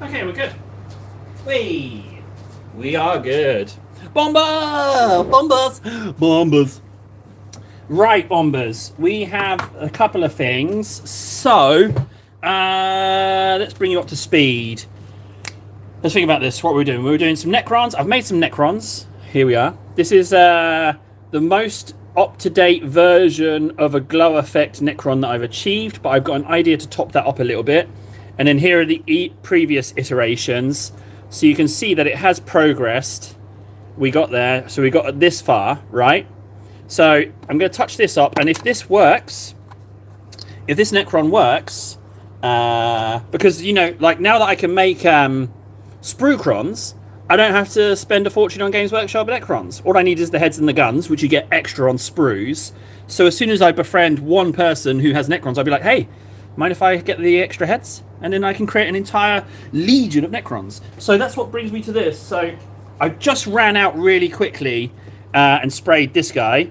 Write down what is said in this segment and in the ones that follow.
Okay, we're good. We are good. Bomber! Bombers! Bombers. Right, Bombers. We have a couple of things. So, let's bring you up to speed. Let's think about this. What we're doing. We're doing some Necrons. I've made some Necrons. Here we are. This is the most up-to-date version of a glow effect Necron that I've achieved, but I've got an idea to top that up a little bit. And then here are the previous iterations. So you can see that it has progressed. We got there. So we got this far, right? So I'm going to touch this up. And if this works, if this Necron works, because, you know, like now that I can make Sprucrons, I don't have to spend a fortune on Games Workshop Necrons. All I need is the heads and the guns, which you get extra on sprues. So as soon as I befriend one person who has Necrons, I'll be like, hey, mind if I get the extra heads? And then I can create an entire legion of Necrons. So that's what brings me to this. So I just ran out really quickly and sprayed this guy.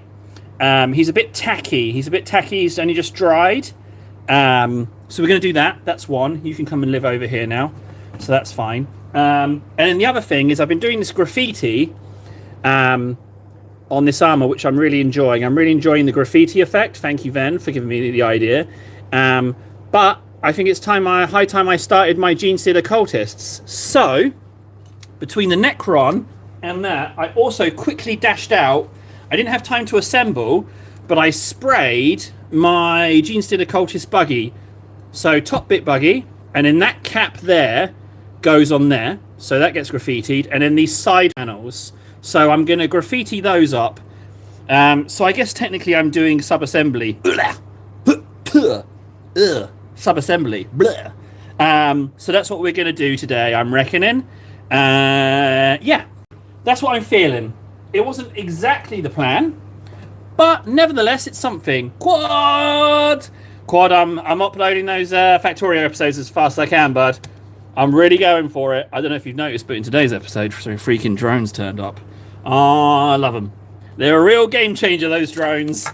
He's a bit tacky. He's only just dried. So we're going to do that. That's one. You can come and live over here now. So that's fine. And then the other thing is I've been doing this graffiti on this armor, which I'm really enjoying. I'm really enjoying the graffiti effect. Thank you, Ven, for giving me the idea. But I think it's high time I started my Genestealer Cultists. So, between the Necron and that, I also quickly dashed out. I didn't have time to assemble, but I sprayed my Genestealer Cultist buggy. So, top bit buggy, and then that cap there goes on there. So that gets graffitied. And then these side panels. So I'm going to graffiti those up. So I guess technically I'm doing sub-assembly. Sub-assembly. So that's what we're going to do today, I'm reckoning. Yeah, that's what I'm feeling. It wasn't exactly the plan, but nevertheless, it's something. Quad, I'm uploading those Factorio episodes as fast as I can, bud. I'm really going for it. I don't know if you've noticed, but in today's episode, some freaking drones turned up. Oh, I love them. They're a real game changer, those drones.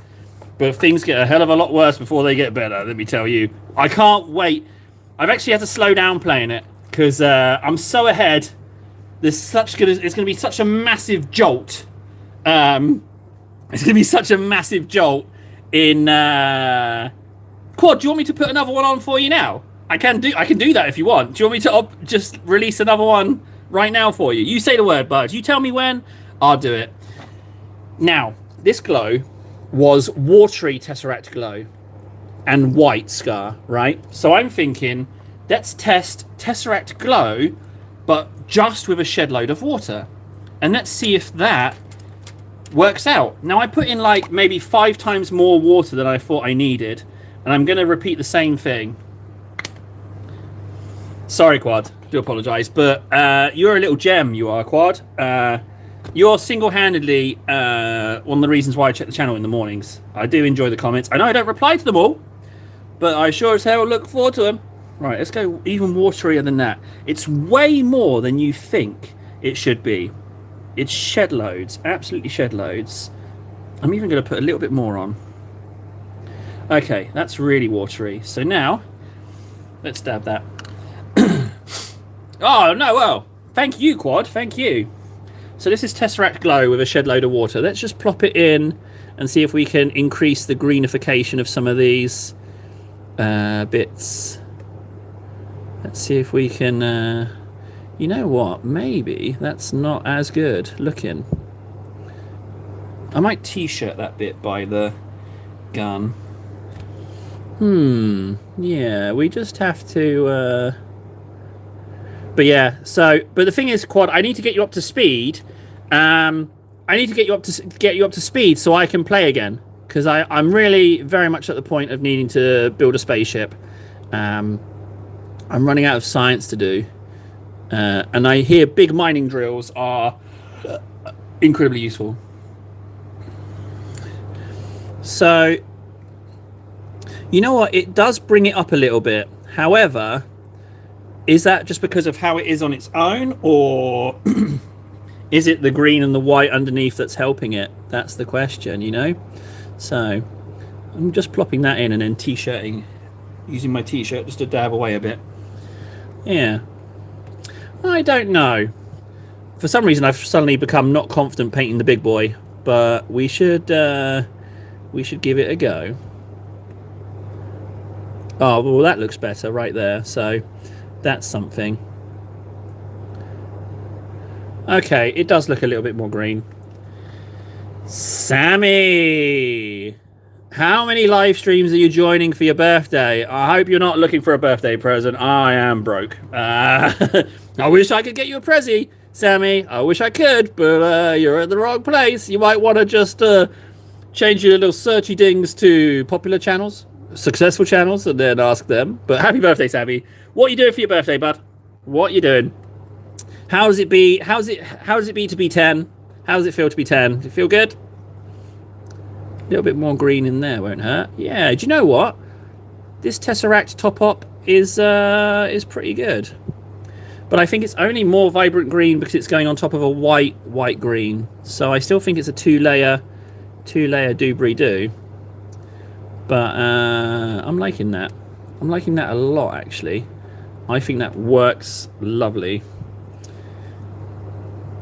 But things get a hell of a lot worse before they get better, let me tell you. I can't wait. I've actually had to slow down playing it because I'm so ahead. It's going to be such a massive jolt. It's going to be such a massive jolt in... Quad, do you want me to put another one on for you now? I can do that if you want. Do you want me to just release another one right now for you? You say the word, bud. You tell me when. I'll do it. Now, this glow was watery Tesseract glow and white scar, right? So I'm thinking, let's test Tesseract glow, but just with a shed load of water. And let's see if that works out. Now, I put in like maybe 5 times more water than I thought I needed. And I'm going to repeat the same thing. Sorry, Quad. Do apologise, but you're a little gem. You are, Quad. You're single-handedly one of the reasons why I check the channel in the mornings. I do enjoy the comments. I know I don't reply to them all, but I sure as hell look forward to them. Right, let's go even waterier than that. It's way more than you think it should be. It's shed loads, absolutely shed loads. I'm even going to put a little bit more on. Okay, that's really watery. So now, let's dab that. Oh, no, well, thank you, Quad, thank you. So this is Tesseract Glow with a shed load of water. Let's just plop it in and see if we can increase the greenification of some of these bits. Let's see if we can... you know what? Maybe that's not as good looking. I might t-shirt that bit by the gun. Yeah, we just have to... But yeah, but the thing is, Quad, I need to get you up to speed. I need to get you up to speed so I can play again, because I'm really very much at the point of needing to build a spaceship. I'm running out of science to do, and I hear big mining drills are incredibly useful. So, you know what? It does bring it up a little bit. However, is that just because of how it is on its own, or is it the green and the white underneath that's helping it? That's the question, you know? So I'm just plopping that in and then t-shirting, using my t-shirt just to dab away a bit. Yeah. I don't know. For some reason, I've suddenly become not confident painting the big boy, but we should give it a go. Oh, well, that looks better right there. So that's something. Okay, it does look a little bit more green. Sammy! How many live streams are you joining for your birthday? I hope you're not looking for a birthday present. I am broke. I wish I could get you a Prezi, Sammy. I wish I could, but you're at the wrong place. You might want to just change your little searchy dings to popular channels, successful channels, and then ask them. But happy birthday, Sammy. What are you doing for your birthday, bud? What are you doing? How does it be? How does it be to be 10? How does it feel to be 10? Does it feel good? A little bit more green in there won't hurt. Yeah, do you know what? This Tesseract top-up is pretty good. But I think it's only more vibrant green because it's going on top of a white green. So I still think it's a two-layer doobly-doo. But I'm liking that. I'm liking that a lot, actually. I think that works lovely.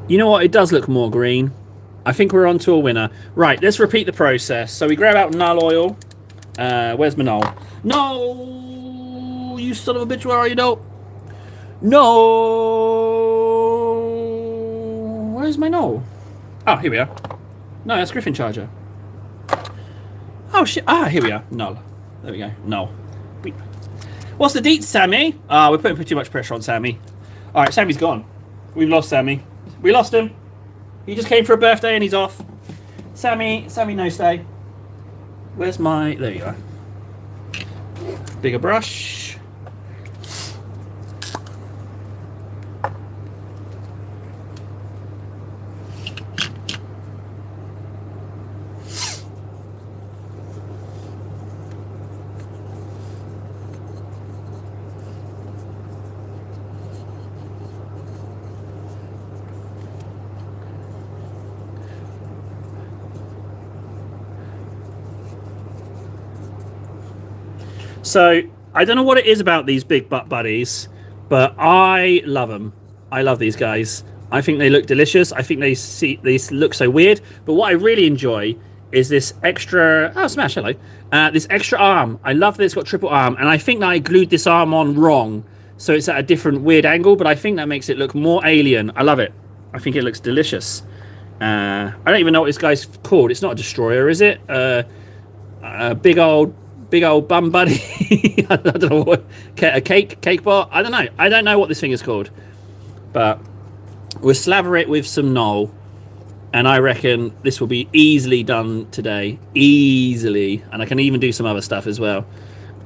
You know what? It does look more green. I think we're on to a winner. Right, let's repeat the process. So we grab out Null Oil. Where's my Null? No! You son of a bitch, where are you, Null? No! Where's my Null? Oh, here we are. No, that's Griffin Charger. Oh, shit. Ah, here we are. Null. There we go. Null. What's the deets, Sammy? We're putting too much pressure on Sammy. All right, Sammy's gone. We've lost Sammy. We lost him. He just came for a birthday and he's off. Sammy, no stay. Where's my... There you are. Bigger brush. So, I don't know what it is about these big butt buddies, but I love them. I love these guys. I think they look delicious. I think they look so weird. But what I really enjoy is this extra... Oh, Smash, hello. This extra arm. I love that it's got triple arm. And I think that I glued this arm on wrong. So it's at a different weird angle. But I think that makes it look more alien. I love it. I think it looks delicious. I don't even know what this guy's called. It's not a destroyer, is it? A big old bum buddy. I don't know what, a cake bar. I don't know what this thing is called, but we'll slaver it with some Knoll, and I reckon this will be easily done today, easily. And I can even do some other stuff as well.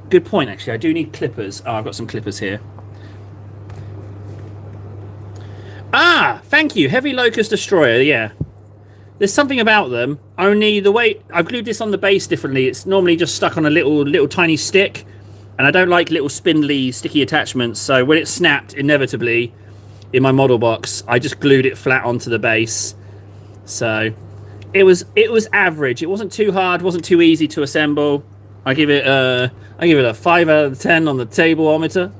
Good point, actually. I do need clippers. Oh, I've got some clippers here. Thank you, Heavy Locust Destroyer. Yeah, there's something about them, only the way I've glued this on the base differently. It's normally just stuck on a little tiny stick, and I don't like little spindly, sticky attachments. So when it snapped, inevitably, in my model box, I just glued it flat onto the base. So it was average. It wasn't too hard, wasn't too easy to assemble. I give it a 5 out of 10 on the tableometer.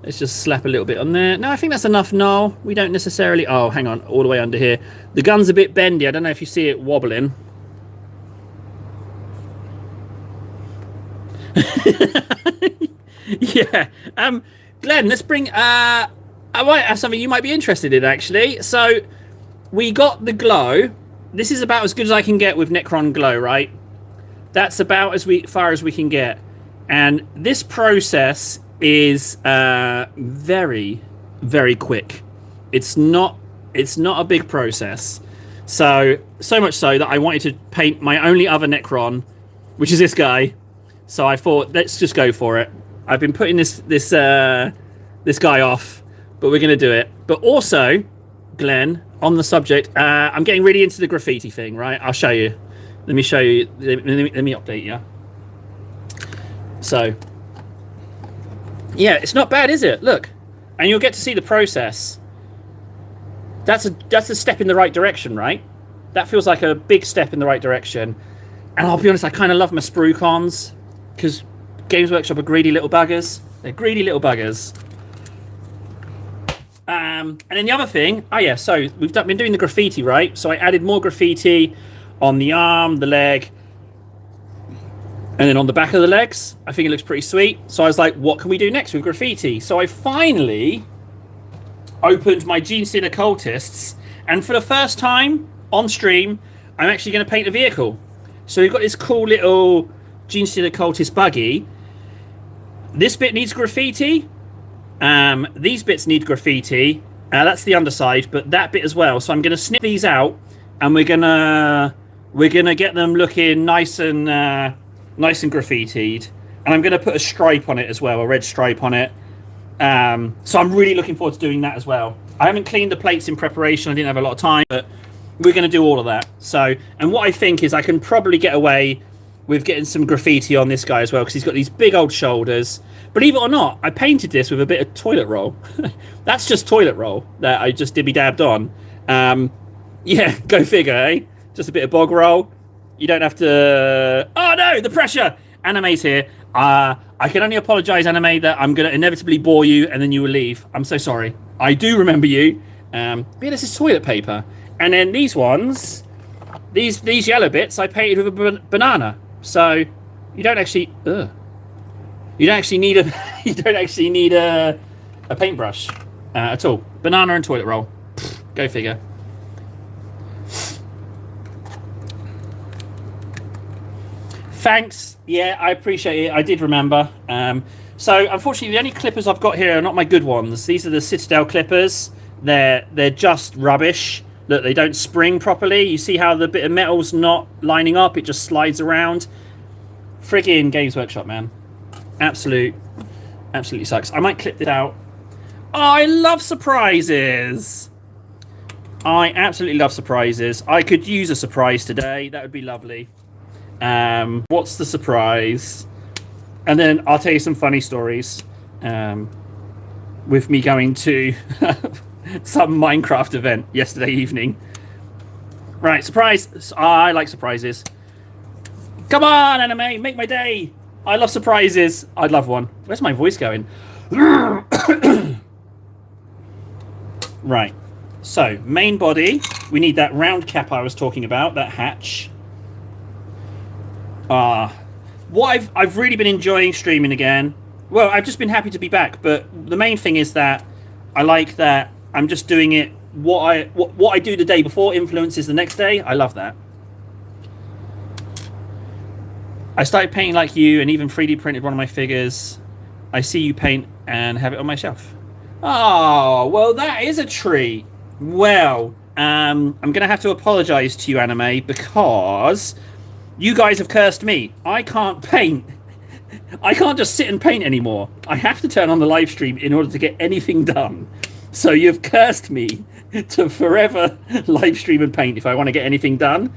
Let's just slap a little bit on there. No, I think that's enough now. We don't necessarily... Oh, hang on. All the way under here. The gun's a bit bendy. I don't know if you see it wobbling. Yeah. Glenn, let's bring... I might have something you might be interested in, actually. So, we got the glow. This is about as good as I can get with Necron Glow, right? That's about as far as we can get. And this process is very, very quick. It's not a big process. So much so that I wanted to paint my only other Necron, which is this guy. So I thought, let's just go for it. I've been putting this guy off, but we're going to do it. But also, Glenn, on the subject, I'm getting really into the graffiti thing, right? I'll show you. Let me show you. Let me update you. So, yeah, it's not bad, is it? Look, and you'll get to see the process. That's a step in the right direction, right? That feels like a big step in the right direction. And I'll be honest, I kind of love my sprue cons, because Games Workshop are greedy little buggers. They're greedy little buggers. And then the other thing, so been doing the graffiti, right? So I added more graffiti on the arm, the leg, and then on the back of the legs. I think it looks pretty sweet. So I was like, what can we do next with graffiti? So I finally opened my Gene Stealer Occultists, and for the first time on stream, I'm actually going to paint a vehicle. So we've got this cool little Gene Stealer Occultist buggy. This bit needs graffiti. These bits need graffiti. That's the underside, but that bit as well. So I'm going to snip these out, and we're gonna get them looking nice and graffitied. And I'm going to put a stripe on it as well, a red stripe on it. So I'm really looking forward to doing that as well. I haven't cleaned the plates in preparation. I didn't have a lot of time, but we're going to do all of that. So, and what I think is I can probably get away with getting some graffiti on this guy as well, because he's got these big old shoulders. Believe it or not, I painted this with a bit of toilet roll. That's just toilet roll that I just dibby-dabbed on. Yeah, go figure, eh? Just a bit of bog roll. You don't have to... Oh, no, the pressure! Anime's here. I can only apologise, Anime, that I'm going to inevitably bore you and then you will leave. I'm so sorry. I do remember you. But yeah, this is toilet paper. And then these ones, these yellow bits, I painted with a banana. So you don't actually... You don't actually need a paintbrush at all. Banana and toilet roll. Go figure. Thanks. Yeah, I appreciate it. I did remember. So unfortunately, the only clippers I've got here are not my good ones. These are the Citadel clippers. They're just rubbish. Look, they don't spring properly. You see how the bit of metal's not lining up? It just slides around. Friggin' Games Workshop, man. Absolutely sucks. I might clip this out. Oh, I love surprises. I absolutely love surprises. I could use a surprise today. That would be lovely. What's the surprise? And then I'll tell you some funny stories. With me going to some Minecraft event yesterday evening. Right, surprise. I like surprises. Come on, Anime, make my day. I love surprises. I'd love one. Where's my voice going? Right. So, main body. We need that round cap I was talking about, that hatch. What I've really been enjoying streaming again. Well, I've just been happy to be back, but the main thing is that I like that I'm just doing it. What I do the day before influences the next day. I love that. I started painting like you and even 3D printed one of my figures. I see you paint and have it on my shelf. Oh, well, that is a treat. Well, I'm going to have to apologize to you, Anime, because you guys have cursed me. I can't paint. I can't just sit and paint anymore. I have to turn on the live stream in order to get anything done. So you've cursed me to forever live stream and paint if I want to get anything done.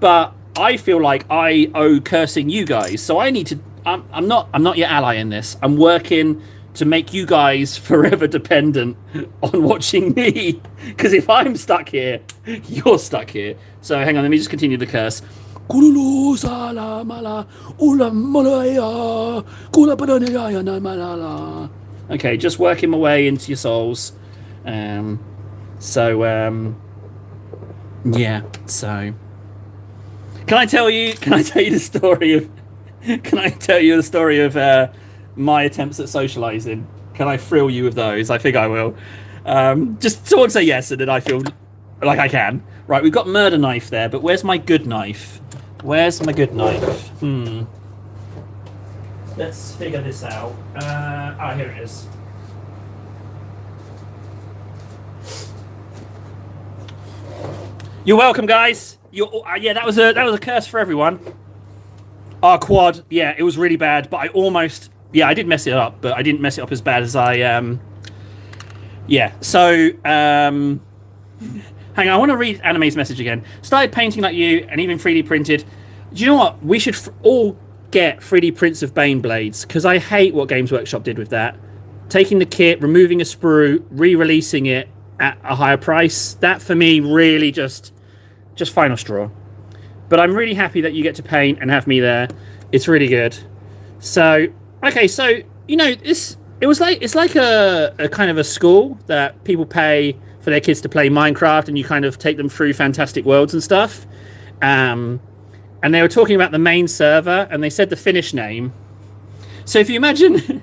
But I feel like I owe cursing you guys. So I need to... I'm not your ally in this. I'm working to make you guys forever dependent on watching me. Because if I'm stuck here, you're stuck here. So hang on, let me just continue the curse. Okay, just working my way into your souls. Yeah, so can I tell you the story of my attempts at socializing? Can I thrill you with those? I think I will. Just someone say yes, and then I feel like I can. Right, we've got murder knife there, but where's my good knife? Where's my good knife? Let's figure this out. Here it is. You're welcome, guys. Yeah, that was a curse for everyone. Our quad, yeah, it was really bad, but I did mess it up, but I didn't mess it up as bad as I yeah. So hang on, I want to read Anime's message again. Started painting like you, and even 3D printed. Do you know what? We should all get 3D prints of Bane blades, because I hate what Games Workshop did with that. Taking the kit, removing a sprue, re-releasing it at a higher price. That for me really just final straw. But I'm really happy that you get to paint and have me there. It's really good. So okay, so you know this. it's like a kind of a school that people pay for their kids to play Minecraft, and you kind of take them through fantastic worlds and stuff. And they were talking about the main server, and they said the Finnish name. So if you imagine,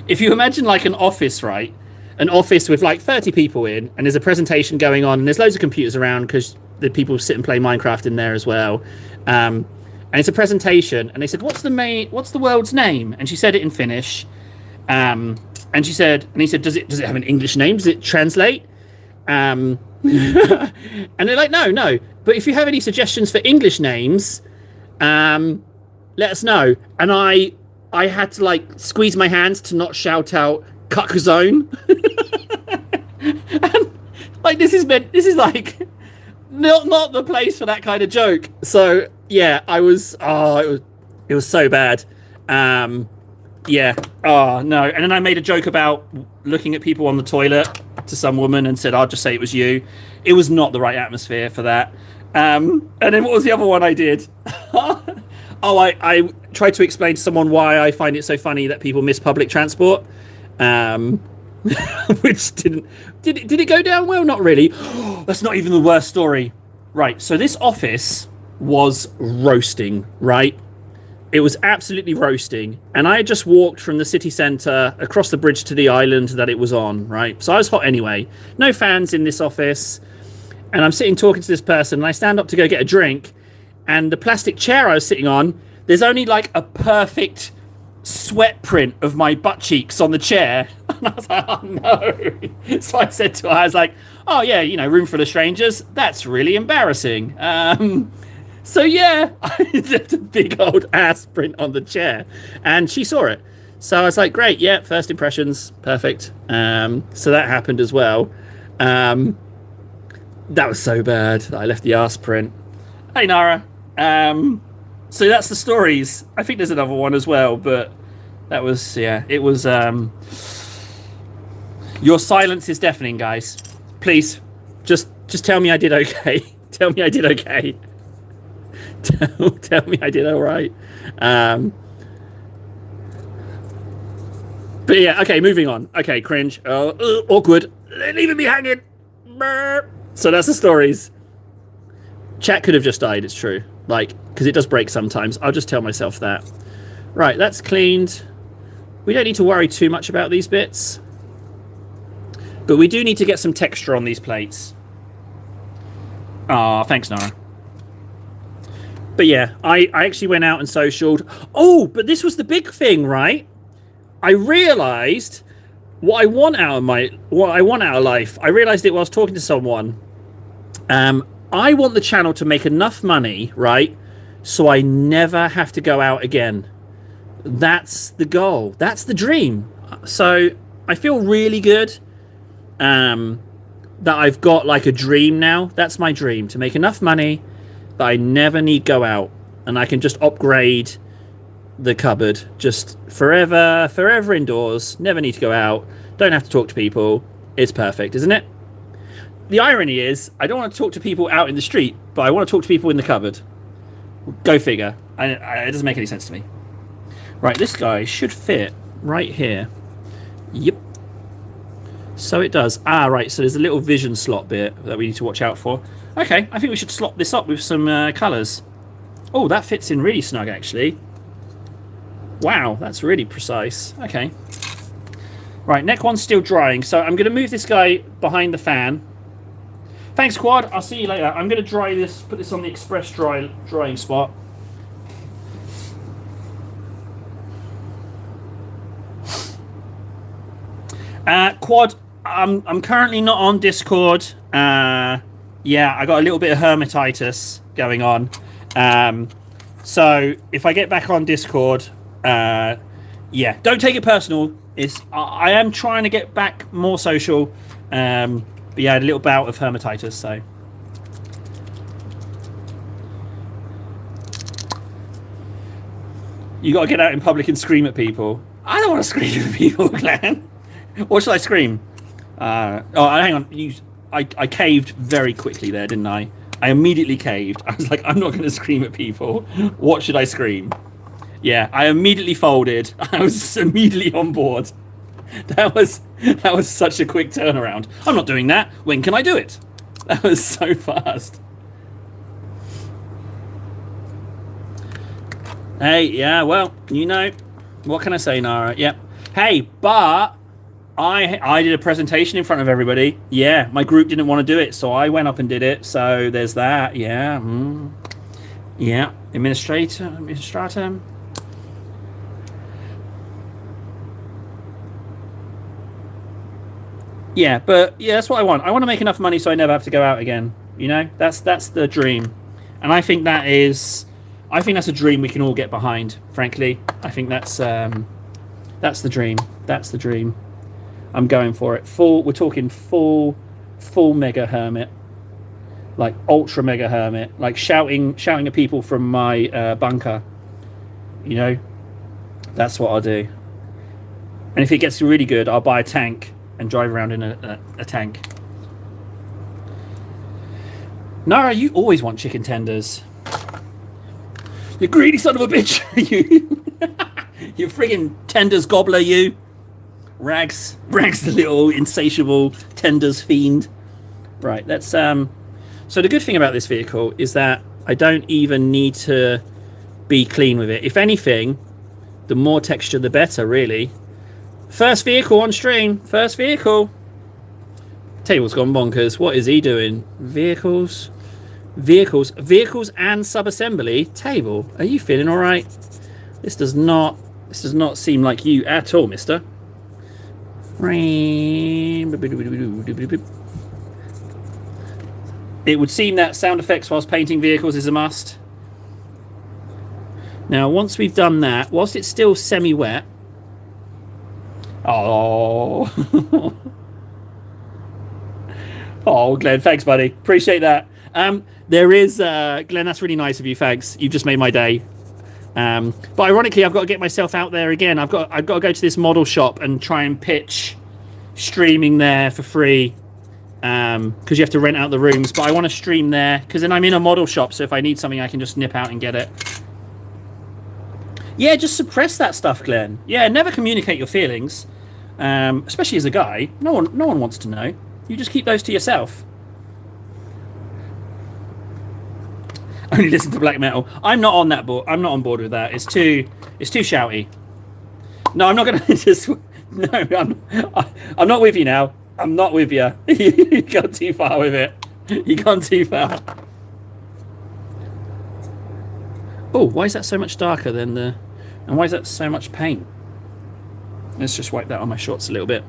if you imagine like an office, right? An office with like 30 people in, and there's a presentation going on, and there's loads of computers around because the people sit and play Minecraft in there as well. And it's a presentation, and they said, what's the world's name? And she said it in Finnish. And she said, and he said, does it have an English name? Does it translate? And they're like, no. But if you have any suggestions for English names, let us know. And I had to like squeeze my hands to not shout out Cuckzone. And like this is like not the place for that kind of joke. So yeah, it was so bad. Yeah. Oh no. And then I made a joke about looking at people on the toilet to some woman and said, I'll just say it was you. It was not the right atmosphere for that. And then what was the other one I did? I tried to explain to someone why I find it so funny that people miss public transport. Which did it go down well? Not really. That's not even the worst story. Right. So this office was roasting, right? It was absolutely roasting. And I had just walked from the city centre across the bridge to the island that it was on, right? So I was hot anyway. No fans in this office. And I'm sitting talking to this person, and I stand up to go get a drink. And the plastic chair I was sitting on, there's only like a perfect sweat print of my butt cheeks on the chair. And I was like, oh no. So I said to her, I was like, oh yeah, room full of strangers. That's really embarrassing. So yeah, I left a big old ass print on the chair, and she saw it. So I was like, great, yeah, first impressions, perfect. So that happened as well. That was so bad that I left the ass print. Hey Nara. So that's the stories. I think there's another one as well, but that was, yeah, it was, your silence is deafening, guys. Please, just tell me I did okay. Tell me I did okay. Tell me I did all right. But yeah, okay, moving on. Okay, cringe. Awkward. They're leaving me hanging. So that's the stories. Chat could have just died, it's true. Like, because it does break sometimes. I'll just tell myself that. Right, that's cleaned. We don't need to worry too much about these bits. But we do need to get some texture on these plates. Ah, thanks, Nara. But yeah, I actually went out and socialed. Oh, but this was the big thing, right? I realised what I want out of life. I realised it while I was talking to someone. I want the channel to make enough money, right? So I never have to go out again. That's the goal. That's the dream. So I feel really good that I've got like a dream now. That's my dream, to make enough money that I never need go out, and I can just upgrade the cupboard just forever indoors, never need to go out, don't have to talk to people. It's perfect, isn't it? The irony is I don't want to talk to people out in the street, but I want to talk to people in the cupboard. Go figure. It doesn't make any sense to me. Right, this guy should fit right here. Yep. So it does. Ah, right, so there's a little vision slot bit that we need to watch out for. Okay, I think we should slot this up with some colours. Oh, that fits in really snug, actually. Wow, that's really precise. Okay. Right, neck one's still drying, so I'm going to move this guy behind the fan. Thanks, Quad. I'll see you later. I'm going to dry this, put this on the express drying spot. Quad, I'm currently not on Discord. Yeah, I got a little bit of hermititis going on. So if I get back on Discord, yeah, don't take it personal. I am trying to get back more social. But yeah, I had a little bout of hermititis, so. You gotta get out in public and scream at people. I don't want to scream at people, Glenn. What should I scream? Oh, hang on. I caved very quickly there, didn't I? I immediately caved. I was like, I'm not going to scream at people. What should I scream? Yeah, I immediately folded. I was immediately on board. That was such a quick turnaround. I'm not doing that. When can I do it? That was so fast. Hey, yeah, well, you know, what can I say, Nara? Yep. Hey, but I did a presentation in front of everybody. Yeah, my group didn't want to do it, so I went up and did it. So there's that. Yeah. Yeah. Administrator. Yeah, but yeah, that's what I want. I want to make enough money so I never have to go out again. You know, that's the dream, and I think that's a dream we can all get behind. Frankly, I think that's the dream. That's the dream. I'm going for it. We're talking full mega hermit, like ultra mega hermit, like shouting at people from my bunker. You know, that's what I'll do. And if it gets really good, I'll buy a tank and drive around in a tank. Nara, you always want chicken tenders. You greedy son of a bitch. You friggin' tenders gobbler, you. Rags the little insatiable tenders fiend. Right, let's so the good thing about this vehicle is that I don't even need to be clean with it. If anything, the more texture the better, really. First vehicle on stream. First vehicle. Table's gone bonkers. What is he doing? Vehicles and sub-assembly. Table, are you feeling all right? This does not seem like you at all, mister. It would seem that sound effects whilst painting vehicles is a must. Now, once we've done that, whilst it's still semi-wet. Oh. Oh, Glenn, thanks, buddy. Appreciate that. There is, Glenn, that's really nice of you. Thanks. You've just made my day. But ironically, I've got to get myself out there again. I've got to go to this model shop and try and pitch streaming there for free. Because you have to rent out the rooms. But I want to stream there because then I'm in a model shop. So if I need something, I can just nip out and get it. Yeah, just suppress that stuff, Glenn. Yeah, never communicate your feelings. Especially as a guy. No one wants to know. You just keep those to yourself. Only listen to black metal. I'm not on that board. I'm not on board with that. It's too shouty. No, I'm not going to just. No, I'm not with you now. I'm not with you. You gone too far with it. You gone too far. Oh, why is that so much darker than the? And why is that so much paint? Let's just wipe that on my shorts a little bit.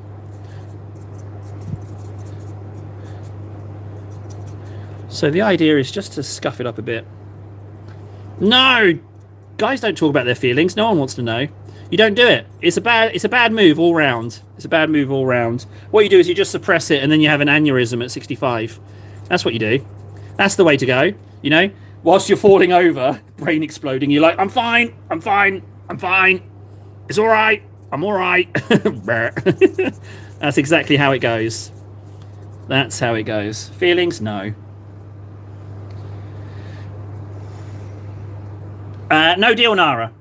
So the idea is just to scuff it up a bit. No! Guys don't talk about their feelings. No one wants to know. You don't do it. It's a bad move all round. It's a bad move all round. What you do is you just suppress it and then you have an aneurysm at 65. That's what you do. That's the way to go. You know? Whilst you're falling over, brain exploding, you're like, I'm fine. I'm fine. I'm fine. It's all right. I'm all right. That's exactly how it goes. That's how it goes. Feelings? No. No deal, Nara.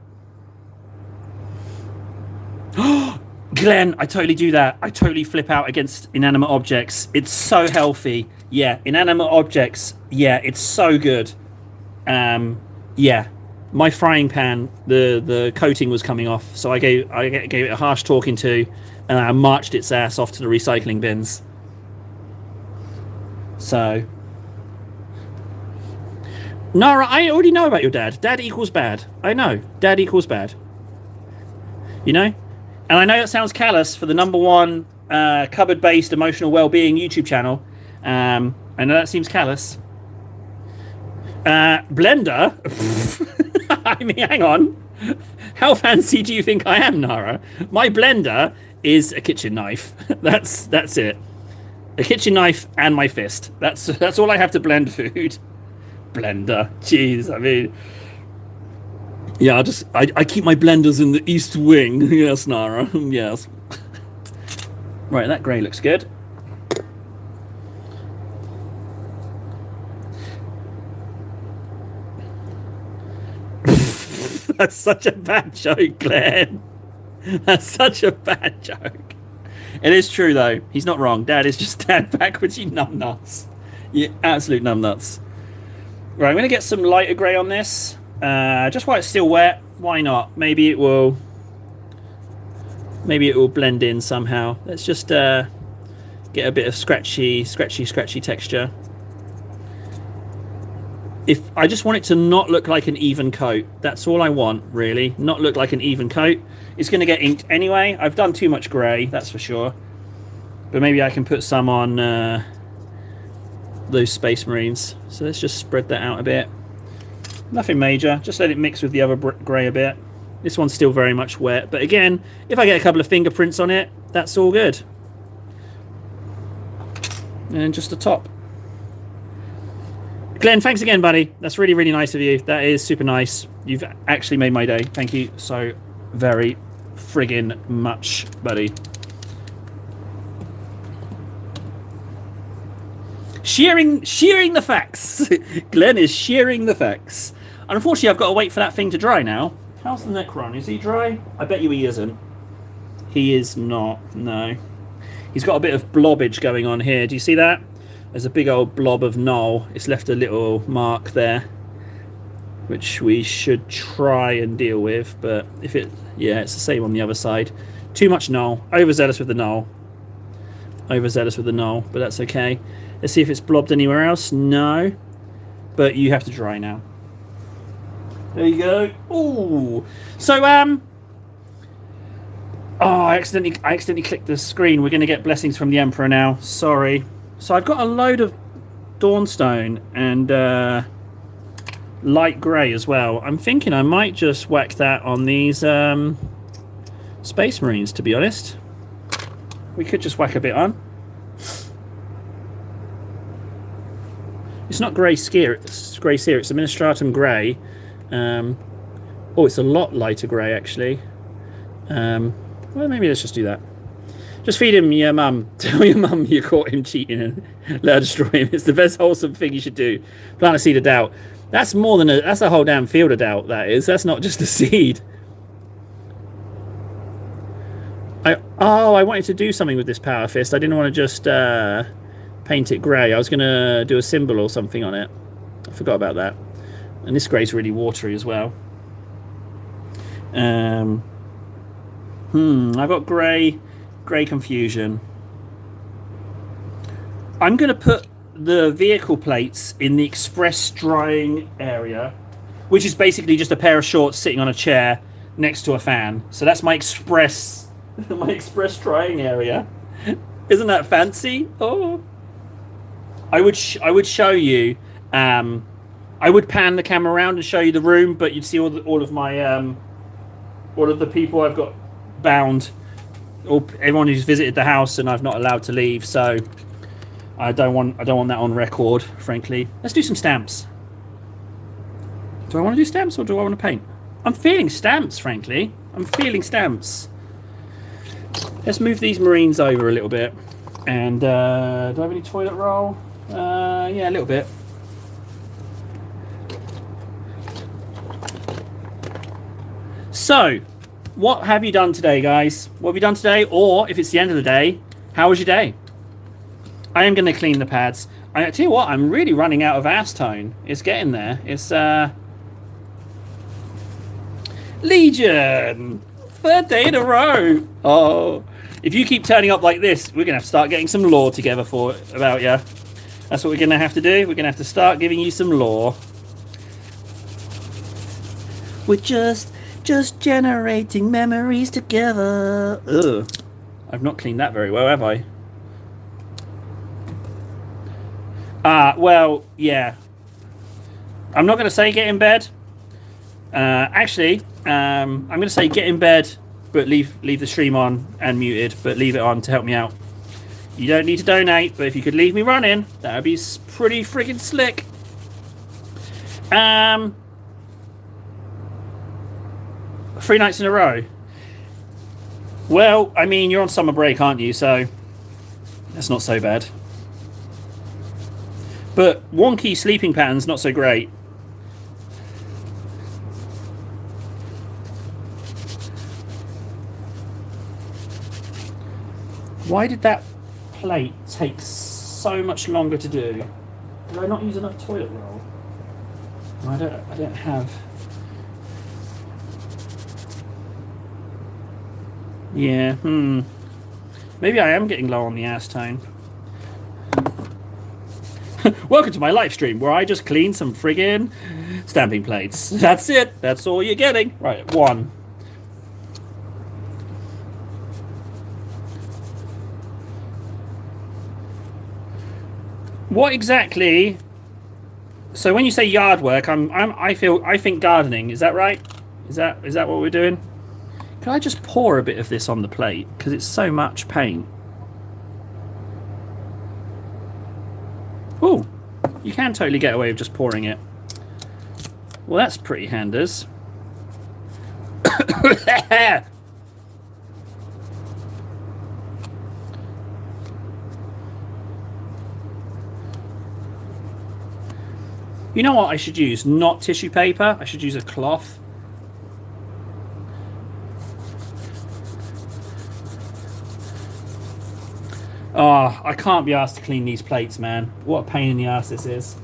Glenn, I totally do that. I totally flip out against inanimate objects. It's so healthy. Yeah, inanimate objects. Yeah, it's so good. Yeah, my frying pan, the coating was coming off, so I gave it a harsh talking to, and I marched its ass off to the recycling bins. So. Nara, I already know about your dad. Dad equals bad. I know. Dad equals bad. You know? And I know that sounds callous for the #1 cupboard-based emotional well-being YouTube channel. I know that seems callous. Blender? I mean, hang on. How fancy do you think I am, Nara? My blender is a kitchen knife. That's it. A kitchen knife and my fist. That's all I have to blend food. Blender. Jeez, I mean, yeah, I keep my blenders in the east wing. Yes, Nara. Yes. Right, that grey looks good. That's such a bad joke, Glenn. That's such a bad joke. It is true, though. He's not wrong. Dad is just dad backwards, you numbnuts. You absolute numbnuts. Right, I'm going to get some lighter grey on this. Just while it's still wet. Why not? Maybe it will blend in somehow. Let's just get a bit of scratchy texture. If I just want it to not look like an even coat. That's all I want, really. Not look like an even coat. It's going to get inked anyway. I've done too much grey, that's for sure. But maybe I can put some on those Space Marines. So let's just spread that out a bit. Nothing major. Just let it mix with the other grey a bit. This one's still very much wet. But again, if I get a couple of fingerprints on it, that's all good. And just the top. Glenn, thanks again, buddy. That's really, really nice of you. That is super nice. You've actually made my day. Thank you so very friggin' much, buddy. Shearing the facts. Glenn is shearing the facts. Unfortunately, I've got to wait for that thing to dry now. How's the Necron? Is he dry? I bet you he isn't. He is not. No. He's got a bit of blobbage going on here. Do you see that? There's a big old blob of Null. It's left a little mark there, which we should try and deal with. But if it... yeah, it's the same on the other side. Too much Null. Overzealous with the Null. Overzealous with the Null, but that's okay. Let's see if it's blobbed anywhere else. No. But you have to dry now. There you go. Ooh. So, oh, I accidentally clicked the screen. We're going to get blessings from the Emperor now. Sorry. So I've got a load of Dawnstone and light grey as well. I'm thinking I might just whack that on these Space Marines, to be honest. We could just whack a bit on. It's not grey seer, it's a Ministratum grey. Oh, it's a lot lighter grey, actually. Well, maybe let's just do that. Just feed him your mum. Tell your mum you caught him cheating and let her destroy him. It's the best wholesome thing you should do. Plant a seed of doubt. That's more than that's a whole damn field of doubt, that is. That's not just a seed. I wanted to do something with this Power Fist. I didn't want to just paint it grey. I was going to do a symbol or something on it. I forgot about that. And this grey's really watery as well. I've got grey confusion. I'm going to put the vehicle plates in the express drying area, which is basically just a pair of shorts sitting on a chair next to a fan. So that's my express drying area. Isn't that fancy? Oh, I would show you. I would pan the camera around and show you the room, but you'd see all of my all of the people I've got bound. Everyone who's visited the house and I've not allowed to leave, so I don't want that on record, frankly. Let's do some stamps. Do I want to do stamps or do I want to paint? I'm feeling stamps, frankly. I'm feeling stamps. Let's move these Marines over a little bit. And do I have any toilet roll? Yeah, a little bit. So, what have you done today, guys? What have you done today? Or, if it's the end of the day, how was your day? I am going to clean the pads. I tell you what, I'm really running out of acetone. It's getting there. It's, Legion! 3rd day in a row! Oh, if you keep turning up like this, we're going to have to start getting some lore together about you. That's what we're going to have to do. We're going to have to start giving you some lore. We're just generating memories together. Ugh. I've not cleaned that very well, have I? Well, yeah. I'm not going to say get in bed. Actually, I'm going to say get in bed, but leave the stream on and muted, but leave it on to help me out. You don't need to donate, but if you could leave me running, that would be pretty friggin' slick. 3 nights in a row. Well, I mean, you're on summer break, aren't you? So that's not so bad. But wonky sleeping patterns, not so great. Why did that plate take so much longer to do? Did I not use enough toilet roll? I don't have. Yeah, maybe I am getting low on the acetone. Welcome to my live stream where I just clean some friggin' stamping plates. That's it. That's all you're getting. Right, 1. What exactly? So when you say yard work, I think gardening. Is that right? Is that what we're doing? Can I just pour a bit of this on the plate because it's so much paint? Oh, you can totally get away with just pouring it. Well, that's pretty handers. You know what I should use? Not tissue paper. I should use a cloth. Oh, I can't be asked to clean these plates, man. What a pain in the ass this is.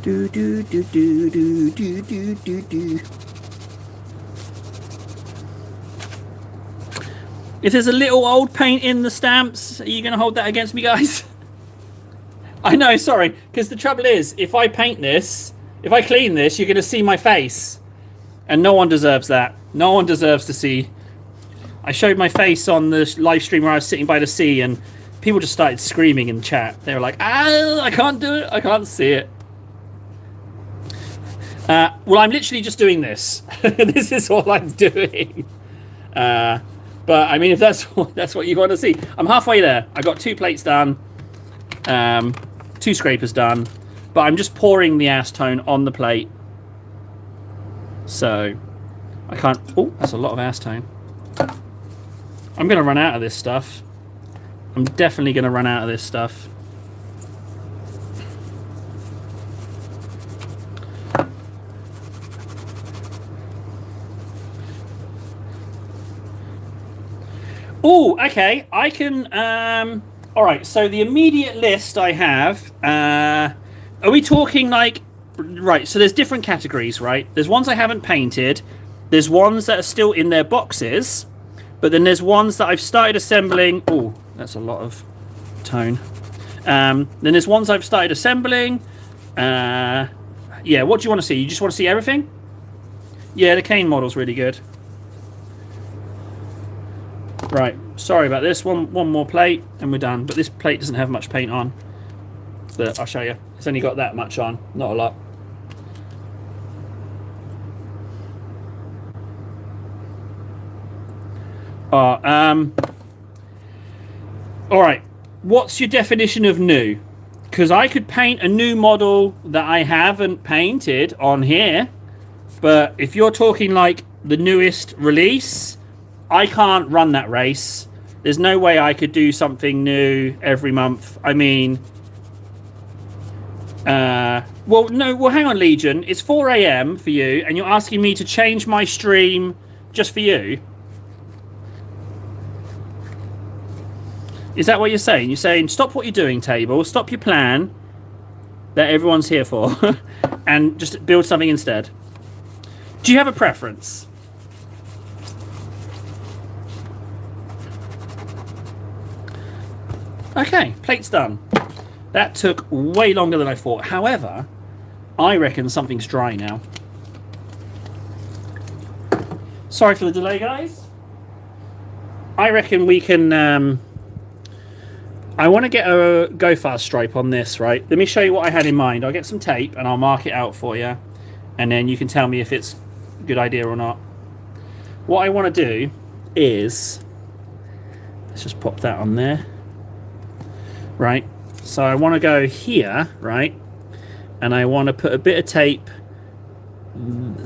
Do do do do do do do do do. If there's a little old paint in the stamps, are you going to hold that against me, guys? I know, sorry, because the trouble is, if I paint this, if I clean this, you're going to see my face. And no one deserves that. No one deserves to see. I showed my face on the live stream where I was sitting by the sea, and people just started screaming in chat. They were like, I can't do it. I can't see it. Well, I'm literally just doing this. This is all I'm doing. But I mean, if that's what you want to see, I'm halfway there. I got 2 plates done, 2 scrapers done, but I'm just pouring the acetone on the plate. So I can't. Oh, that's a lot of acetone. I'm going to run out of this stuff. I'm definitely going to run out of this stuff. Oh, okay. I can. All right. So the immediate list I have. Are we talking like? Right. So there's different categories, right? There's ones I haven't painted. There's ones that are still in their boxes, but then there's ones that I've started assembling. Oh, that's a lot of tone. Then there's ones I've started assembling. Yeah. What do you want to see? You just want to see everything? Yeah, the Kane model's really good. Right, sorry about this. One more plate and we're done. But this plate doesn't have much paint on. But I'll show you. It's only got that much on, not a lot. All right. What's your definition of new? Because I could paint a new model that I haven't painted on here. But if you're talking like the newest release, I can't run that race. There's no way I could do something new every month. I mean, well, no, well, hang on, Legion. It's 4 a.m. for you, and you're asking me to change my stream just for you? Is that what you're saying? You're saying, stop what you're doing, table. Stop your plan that everyone's here for, and just build something instead. Do you have a preference? Okay, plate's done. That took way longer than I thought. However, I reckon something's dry now. Sorry for the delay, guys. I reckon we can... I want to get a Go Fast stripe on this, right? Let me show you what I had in mind. I'll get some tape and I'll mark it out for you. And then you can tell me if it's a good idea or not. What I want to do is... Let's just pop that on there. Right, so I want to go here, right, and I want to put a bit of tape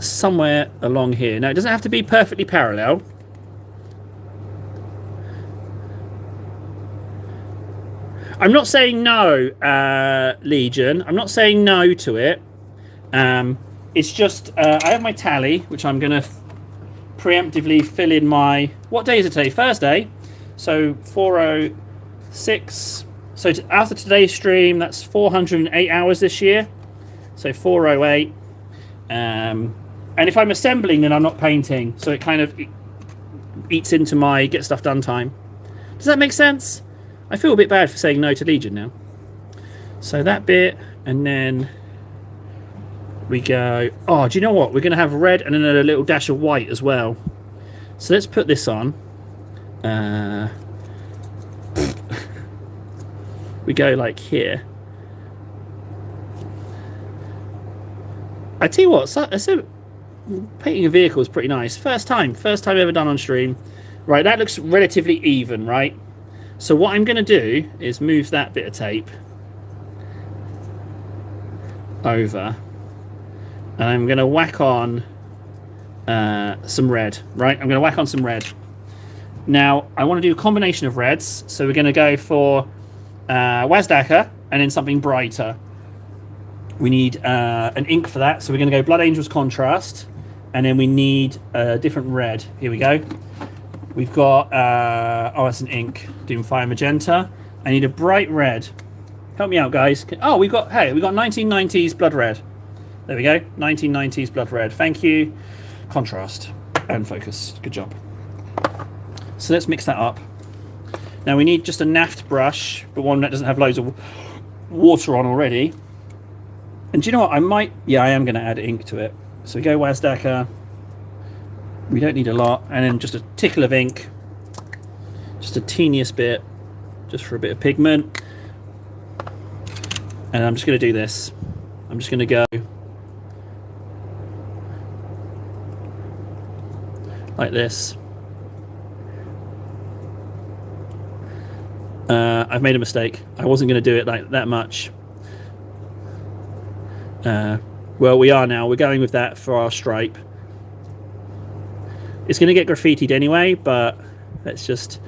somewhere along here. Now, it doesn't have to be perfectly parallel. I'm not saying no, Legion. I'm not saying no to it. It's just I have my tally, which I'm going to preemptively fill in my... What day is it today? Thursday. So 406. So after today's stream, that's 408 hours this year. So 408. And if I'm assembling, then I'm not painting. So it kind of eats into my get stuff done time. Does that make sense? I feel a bit bad for saying no to Legion now. So that bit, and then we go... Oh, do you know what? We're going to have red and then a little dash of white as well. So let's put this on. We go like here. I tell you what, painting a vehicle is pretty nice. First time ever done on stream. Right, that looks relatively even, right? So what I'm going to do is move that bit of tape over, and I'm going to whack on some red, right? I'm going to whack on some red. Now, I want to do a combination of reds, so we're going to go for Wazdaka and then something brighter. We need an ink for that, so we're going to go Blood Angels Contrast, and then we need a different red. Here we go. We've got, oh, that's an ink, Doomfire Magenta. I need a bright red. Help me out, guys. Oh, we've got 1990s Blood Red. There we go, 1990s Blood Red. Thank you. Contrast and focus. Good job. So let's mix that up. Now we need just a naft brush, but one that doesn't have loads of water on already. And do you know what? I am going to add ink to it. So we go Wazdaka. We don't need a lot. And then just a tickle of ink. Just a teeniest bit. Just for a bit of pigment. And I'm just going to do this. I'm just going to go like this. I've made a mistake. I wasn't going to do it like that much. Well, we are now. We're going with that for our stripe. It's going to get graffitied anyway, but let's just...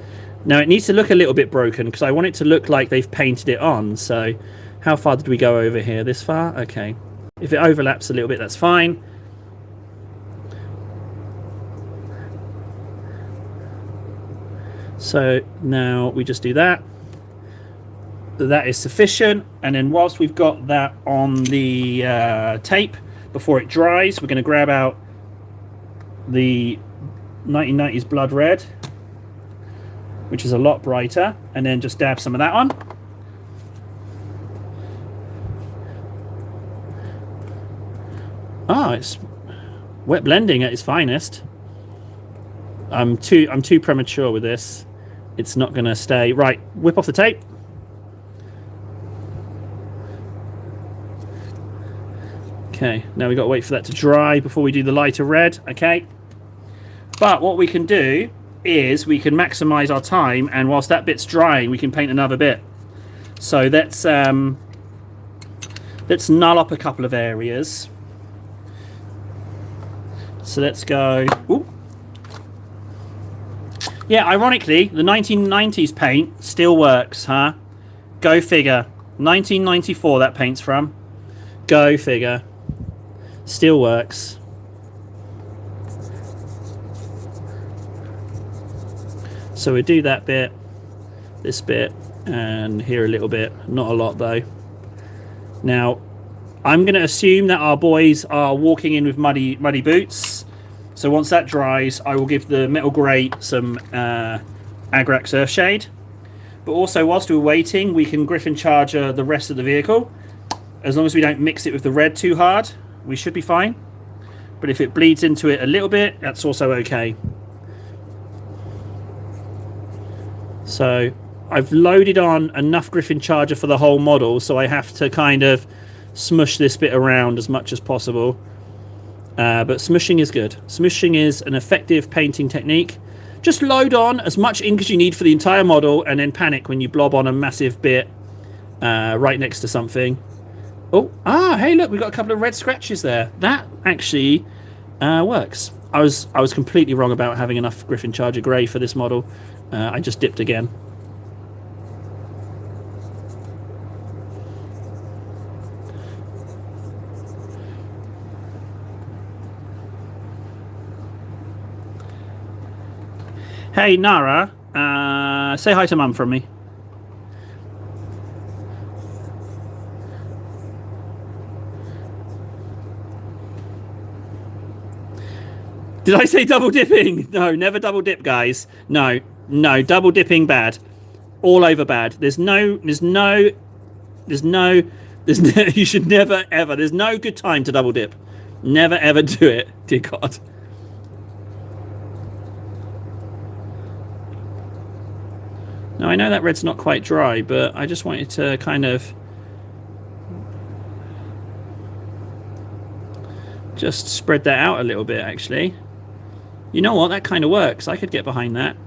Now, it needs to look a little bit broken because I want it to look like they've painted it on. So, how far did we go over here? This far? Okay. If it overlaps a little bit, that's fine. So, now we just do that. That is sufficient. And then whilst we've got that on the tape, before it dries, we're going to grab out the 1990s Blood Red, which is a lot brighter, and then just dab some of that on. Oh, it's wet blending at its finest. I'm too premature with this. It's not going to stay. Right, whip off the tape. Okay, now we've got to wait for that to dry before we do the lighter red. Okay. But what we can do is we can maximize our time, and whilst that bit's drying, we can paint another bit. So let's null up a couple of areas. So let's go. Ooh. Yeah, ironically, the 1990s paint still works, huh? Go figure. 1994 that paint's from. Go figure. Still works. So we do that bit, this bit, and here a little bit. Not a lot though. Now, I'm going to assume that our boys are walking in with muddy boots. So once that dries, I will give the Metal Grey some Agrax Earthshade. But also, whilst we're waiting, we can Griffin Charger the rest of the vehicle. As long as we don't mix it with the red too hard, we should be fine. But if it bleeds into it a little bit, that's also okay. So I've loaded on enough Griffin Charger for the whole model, so I have to kind of smush this bit around as much as possible. But smushing is good. Smushing is an effective painting technique. Just load on as much ink as you need for the entire model, and then panic when you blob on a massive bit right next to something. Oh, hey, look, we've got a couple of red scratches there. That actually works. I was completely wrong about having enough Griffin Charger Grey for this model. I just dipped again. Hey, Nara, say hi to Mum from me. Did I say double dipping? No, never double dip, guys. No, no, double dipping bad. All over bad. There's no, you should never, ever, there's no good time to double dip. Never, ever do it, dear God. Now, I know that red's not quite dry, but I just wanted to kind of just spread that out a little bit, actually. You know what? That kind of works. I could get behind that.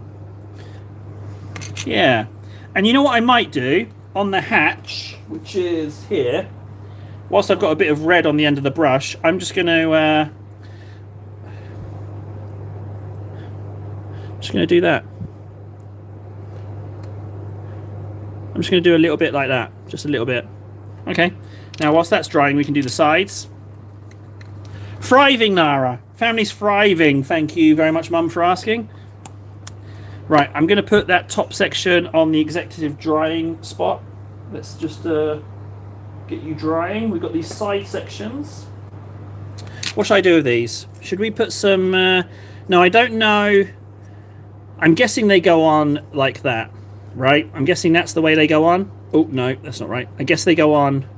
Yeah. And you know what I might do? On the hatch, which is here, whilst I've got a bit of red on the end of the brush, I'm just going to do that. I'm just going to do a little bit like that. Just a little bit. Okay. Now, whilst that's drying, we can do the sides. Thriving, Nara. Family's thriving. Thank you very much, Mum, for asking. Right, I'm going to put that top section on the executive drying spot. Let's just get you drying. We've got these side sections. What should I do with these? Should we put some... no, I don't know. I'm guessing they go on like that. Right? I'm guessing that's the way they go on. Oh, no, that's not right. I guess they go on...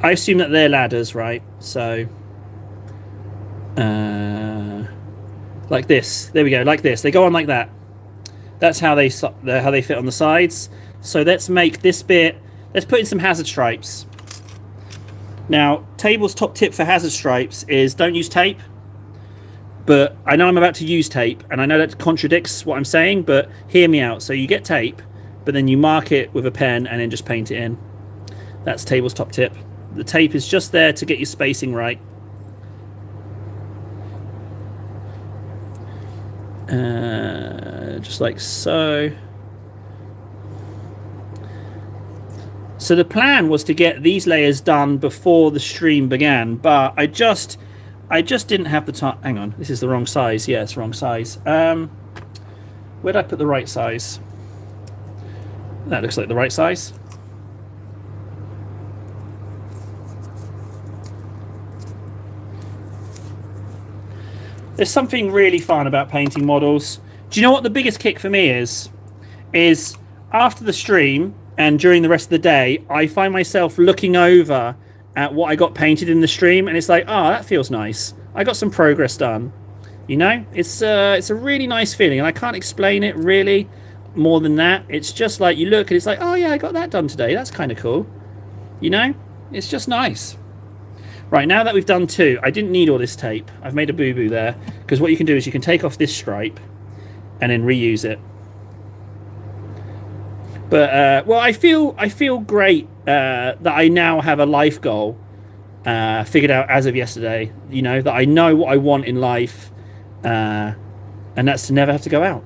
I assume that they're ladders, right? So... like this. There we go, like this. They go on like that. That's how they fit on the sides. So let's make this bit... Let's put in some hazard stripes. Now, Table's top tip for hazard stripes is don't use tape. But I know I'm about to use tape, and I know that contradicts what I'm saying, but hear me out. So you get tape, but then you mark it with a pen and then just paint it in. That's Table's top tip. The tape is just there to get your spacing right. Just like so. So the plan was to get these layers done before the stream began, but I just didn't have the time. Hang on, this is the wrong size. Yeah, it's the wrong size. Where did I put the right size? That looks like the right size. There's something really fun about painting models. Do you know what the biggest kick for me is? Is after the stream and during the rest of the day, I find myself looking over at what I got painted in the stream, and it's like, oh, that feels nice. I got some progress done. You know, it's a really nice feeling, and I can't explain it really more than that. It's just like you look and it's like, oh yeah, I got that done today. That's kind of cool. You know, it's just nice. Right, now that we've done two, I didn't need all this tape. I've made a boo-boo there, because what you can do is you can take off this stripe and then reuse it. But well, I feel great that I now have a life goal figured out as of yesterday. You know, that I know what I want in life, and that's to never have to go out.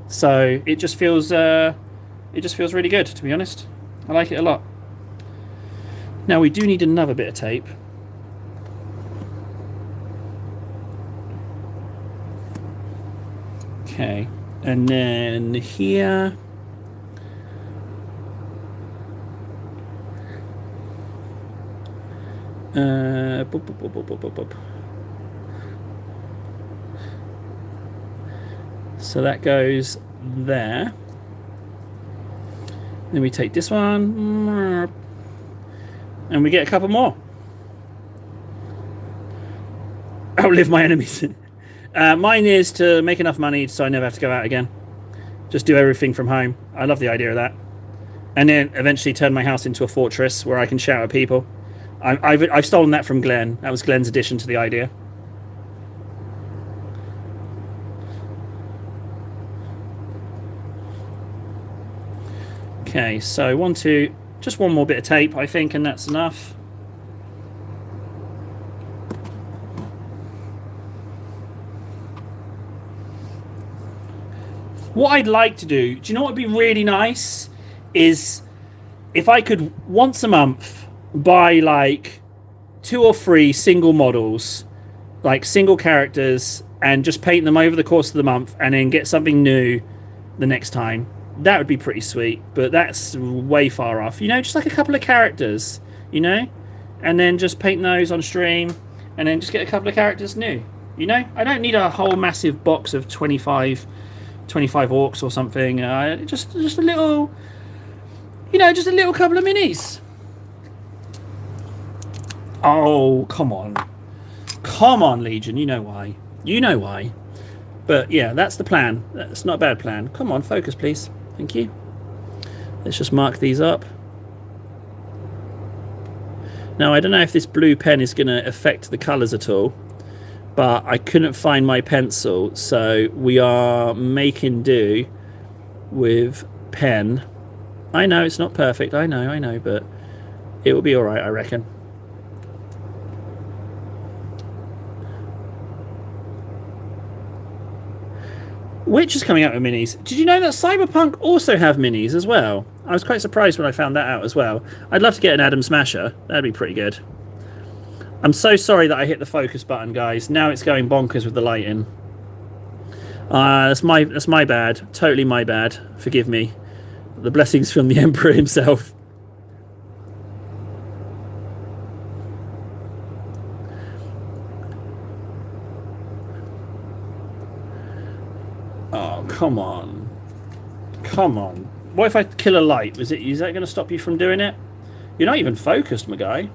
So it just feels really good, to be honest. I like it a lot. Now we do need another bit of tape. Okay, and then here. Boop, boop, boop, boop, boop, boop, boop. So that goes there. Then we take this one, and we get a couple more. Outlive my enemies. Mine is to make enough money so I never have to go out again. Just do everything from home. I love the idea of that. And then eventually turn my house into a fortress where I can shout at people. I've stolen that from Glenn. That was Glenn's addition to the idea. Okay, so just one more bit of tape, I think, and that's enough. What I'd like to do you know what would be really nice? Is if I could once a month buy like 2 or 3 single models, like single characters, and just paint them over the course of the month and then get something new the next time. That would be pretty sweet, but that's way far off. You know, just like a couple of characters, you know, and then just paint those on stream and then just get a couple of characters new. You know, I don't need a whole massive box of 25 orcs or something. Just a little, you know, just a little couple of minis. Oh, come on, Legion. You know why. But yeah, that's the plan. That's not a bad plan. Come on, focus, please. Thank you. Let's just mark these up. Now, I don't know if this blue pen is going to affect the colours at all, but I couldn't find my pencil, so we are making do with pen. I know it's not perfect. I know, but it will be all right, I reckon. Which is coming out with minis. Did you know that Cyberpunk also have minis as well? I was quite surprised when I found that out as well. I'd love to get an Adam Smasher. That'd be pretty good. I'm so sorry that I hit the focus button, guys. Now it's going bonkers with the lighting. That's my bad. Totally my bad. Forgive me. The blessings from the Emperor himself. Oh, come on. Come on. What if I kill a light? Is that going to stop you from doing it? You're not even focused, my guy.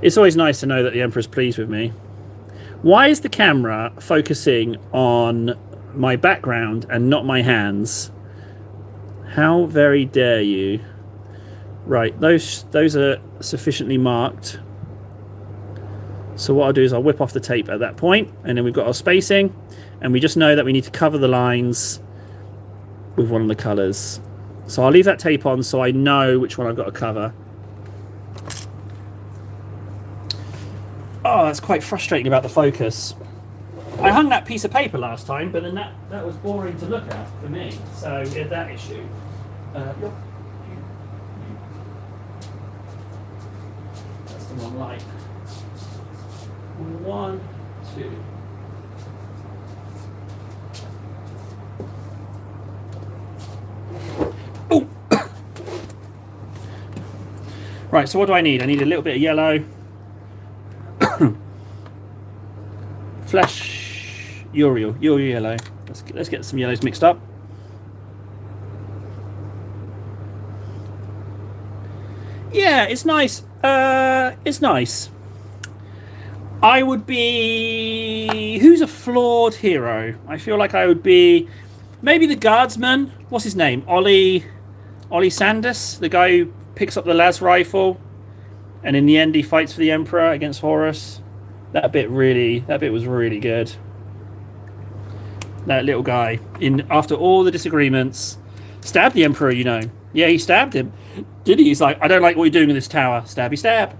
It's always nice to know that the Emperor's pleased with me. Why is the camera focusing on my background and not my hands? How very dare you? Right, those are sufficiently marked. So what I'll do is I'll whip off the tape at that point, and then we've got our spacing, and we just know that we need to cover the lines with one of the colours. So I'll leave that tape on so I know which one I've got to cover. Oh, that's quite frustrating about the focus. I hung that piece of paper last time, but then that was boring to look at for me. So we had that issue. That's the one light. 1, 2. Oh! Right, so what do I need? I need a little bit of yellow. Flash Uriel yellow. Let's get some yellows mixed up. Yeah, it's nice. It's nice. I would be... Who's a flawed hero? I feel like I would be... Maybe the guardsman. What's his name? Ollie Sandus? The guy who picks up the las rifle. And in the end he fights for the Emperor against Horus. That bit was really good. That little guy, after all the disagreements, stabbed the Emperor, you know. Yeah, he stabbed him. Did he? He's like, I don't like what you're doing in this tower. Stabby stab.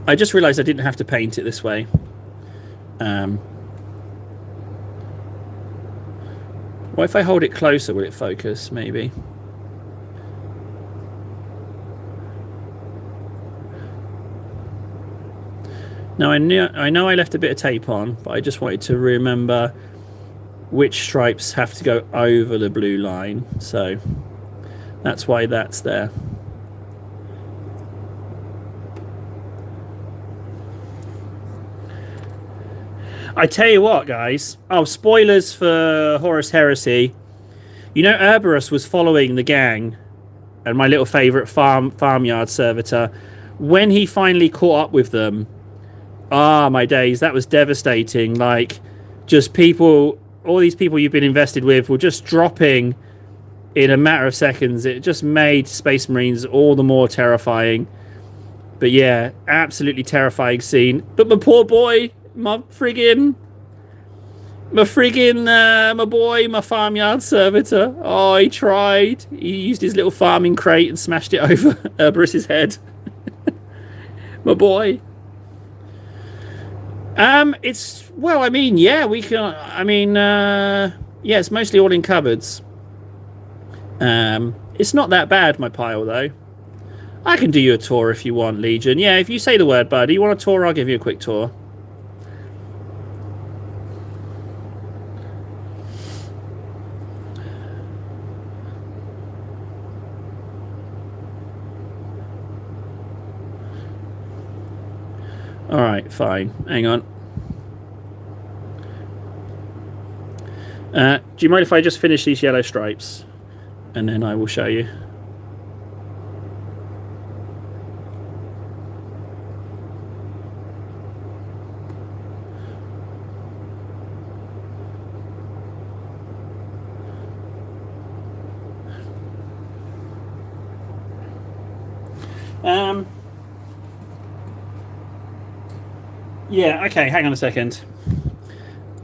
I just realised I didn't have to paint it this way. What if I hold it closer? Will it focus, maybe? Now, I know I left a bit of tape on, but I just wanted to remember which stripes have to go over the blue line. So that's why that's there. I tell you what, guys. Oh, spoilers for Horus Heresy. You know, Cerberus was following the gang and my little favourite farmyard servitor. When he finally caught up with them, ah, my days, that was devastating. Like, just people, all these people you've been invested with were just dropping in a matter of seconds. It just made Space Marines all the more terrifying. But yeah, absolutely terrifying scene. But my poor boy, my boy, my farmyard servitor. Oh, he tried. He used his little farming crate and smashed it over Cerberus's head. My boy. It's well, I mean, yeah, we can. I mean, yeah, it's mostly all in cupboards. It's not that bad, my pile though. I can do you a tour if you want, Legion. Yeah, if you say the word, buddy. You want a tour? I'll give you a quick tour. All right, fine. Hang on. Do you mind if I just finish these yellow stripes? And then I will show you. Yeah, okay, hang on a second.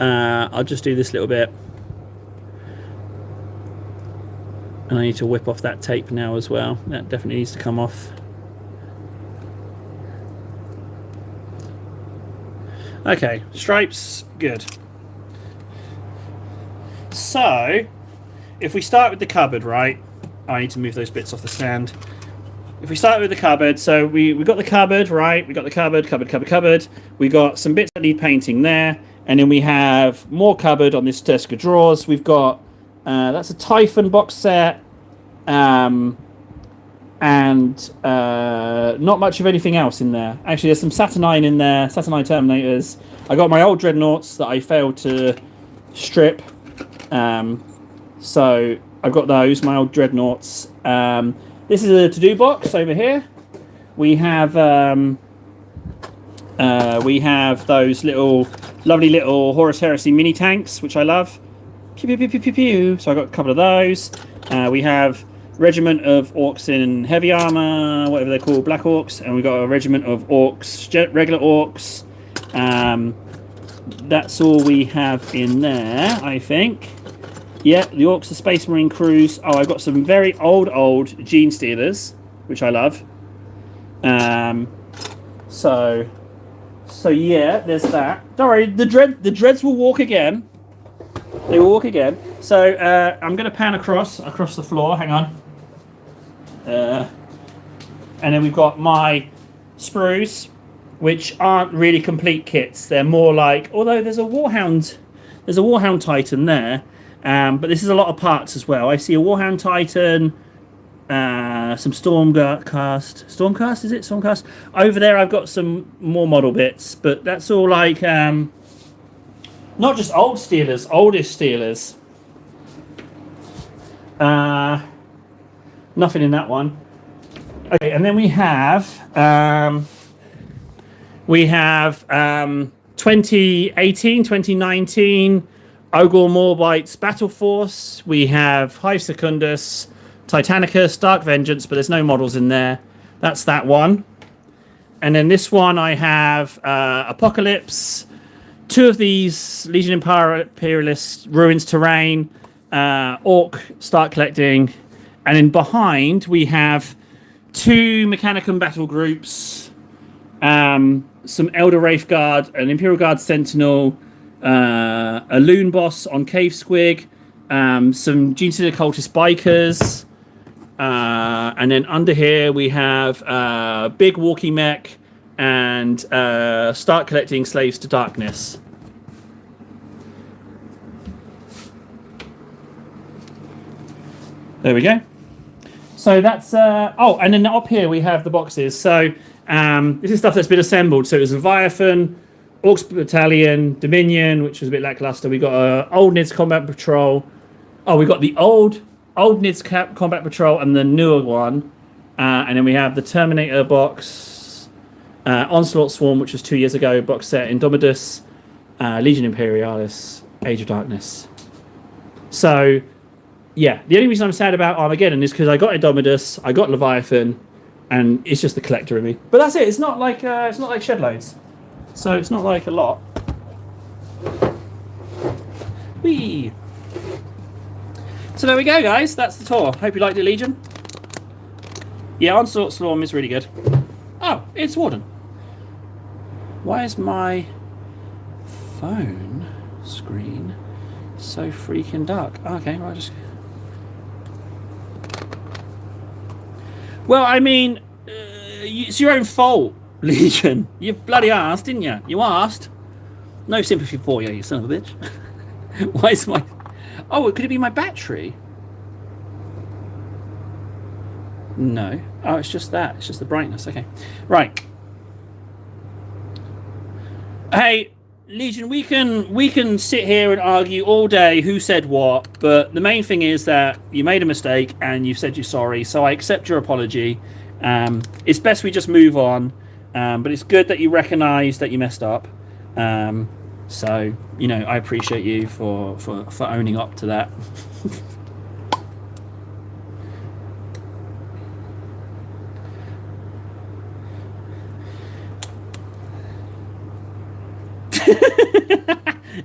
I'll just do this little bit. And I need to whip off that tape now as well. That definitely needs to come off. Okay, stripes, good. So, if we start with the cupboard, right? I need to move those bits off the stand. If we start with the cupboard, so we got the cupboard, right? We got the cupboard. We got some bits that need painting there. And then we have more cupboard on this desk of drawers. We've got, that's a Typhon box set. And not much of anything else in there. Actually, there's some Saturnine in there, Saturnine Terminators. I got my old Dreadnoughts that I failed to strip. So I've got those, my old Dreadnoughts. This is a to-do box over here. We have those lovely little Horus Heresy mini tanks, which I love. Pew, pew, pew, pew, pew, pew. So I got a couple of those. We have regiment of orcs in heavy armor, whatever they're called, black orcs, and we got a regiment of orcs, regular orcs. That's all we have in there, I think. Yeah, the orcs, the Space Marine crews. Oh, I've got some very old Gene Stealers, which I love. So yeah, there's that. Don't worry, the dreads will walk again. They will walk again. So I'm going to pan across the floor. Hang on. And then we've got my sprues, which aren't really complete kits. They're more like, although there's a Warhound Titan there. But this is a lot of parts as well. I see a Warhound Titan, some Stormcast, is it? Stormcast? Over there I've got some more model bits, but that's all like, not just old Steelers, oldest Steelers. Nothing in that one. Okay, and then we have 2018, 2019 Ogor Morbites Battle Force. We have Hive Secundus, Titanicus, Dark Vengeance, but there's no models in there. That's that one. And then this one I have Apocalypse, two of these Legion Imperialist Ruins Terrain, Orc Start Collecting, and then behind we have two Mechanicum battle groups, some Elder Wraith Guard, an Imperial Guard Sentinel, a Loon Boss on Cave Squig, some Gene Stealer Cultist Bikers, and then under here we have Big Walkie Mech and Start Collecting Slaves to Darkness. There we go. So that's oh, and then up here we have the boxes. So this is stuff that's been assembled. So it was Leviathan, Orcs Battalion, Dominion, which was a bit lackluster. We got old NIDS Combat Patrol. Oh, we got the old NIDS Combat Patrol and the newer one. And then we have the Terminator box, Onslaught Swarm, which was 2 years ago, box set, Indomitus, Legion Imperialis, Age of Darkness. So, yeah, the only reason I'm sad about Armageddon is because I got Indomitus, I got Leviathan, and it's just the collector in me. But that's it. It's not like shed loads. So it's not like a lot. Whee! So there we go, guys. That's the tour. Hope you liked it, Legion. Yeah, Onslaught Swarm is really good. Oh, it's Warden. Why is my phone screen so freaking dark. Okay, right, just... Well, I mean, it's your own fault, Legion. You bloody asked, didn't you? You asked. No sympathy for you, you son of a bitch. Why is my... Oh, could it be my battery? No. Oh, it's just that. It's just the brightness. Okay. Right. Hey, Legion, we can sit here and argue all day who said what, but the main thing is that you made a mistake and you've said you're sorry, so I accept your apology. It's best we just move on, but it's good that you recognise that you messed up. So, you know, I appreciate you for owning up to that.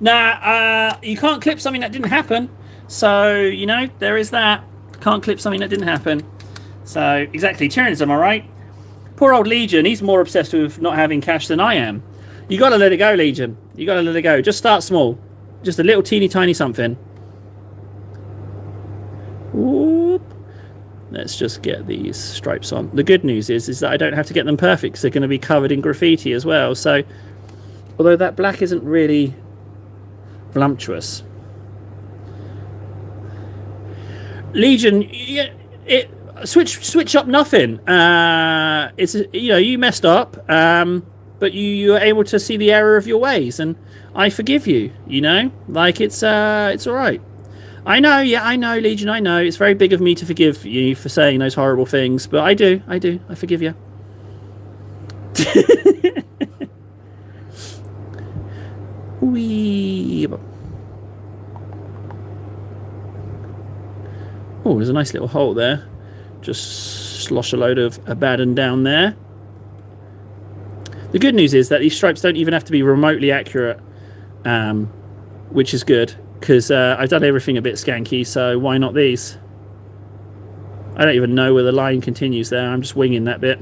Nah, you can't clip something that didn't happen. So, you know, there is that. Can't clip something that didn't happen. So, exactly. Tyrannism, all right? Poor old Legion, he's more obsessed with not having cash than I am. You got to let it go, Legion. You got to let it go. Just start small. Just a little teeny tiny something. Whoop. Let's just get these stripes on. The good news is that I don't have to get them perfect because they're going to be covered in graffiti as well. So, although that black isn't really voluptuous. Legion, switch up nothing. It's, you know, you messed up, but you were able to see the error of your ways, and I forgive you. You know, like it's all right. I know, yeah, I know, Legion, I know. It's very big of me to forgive you for saying those horrible things, but I do, I forgive you. Wee. Oh, there's a nice little hole there. Just slosh a load of Abaddon down there. The good news is that these stripes don't even have to be remotely accurate, which is good, because I've done everything a bit skanky, so why not these? I don't even know where the line continues there. I'm just winging that bit.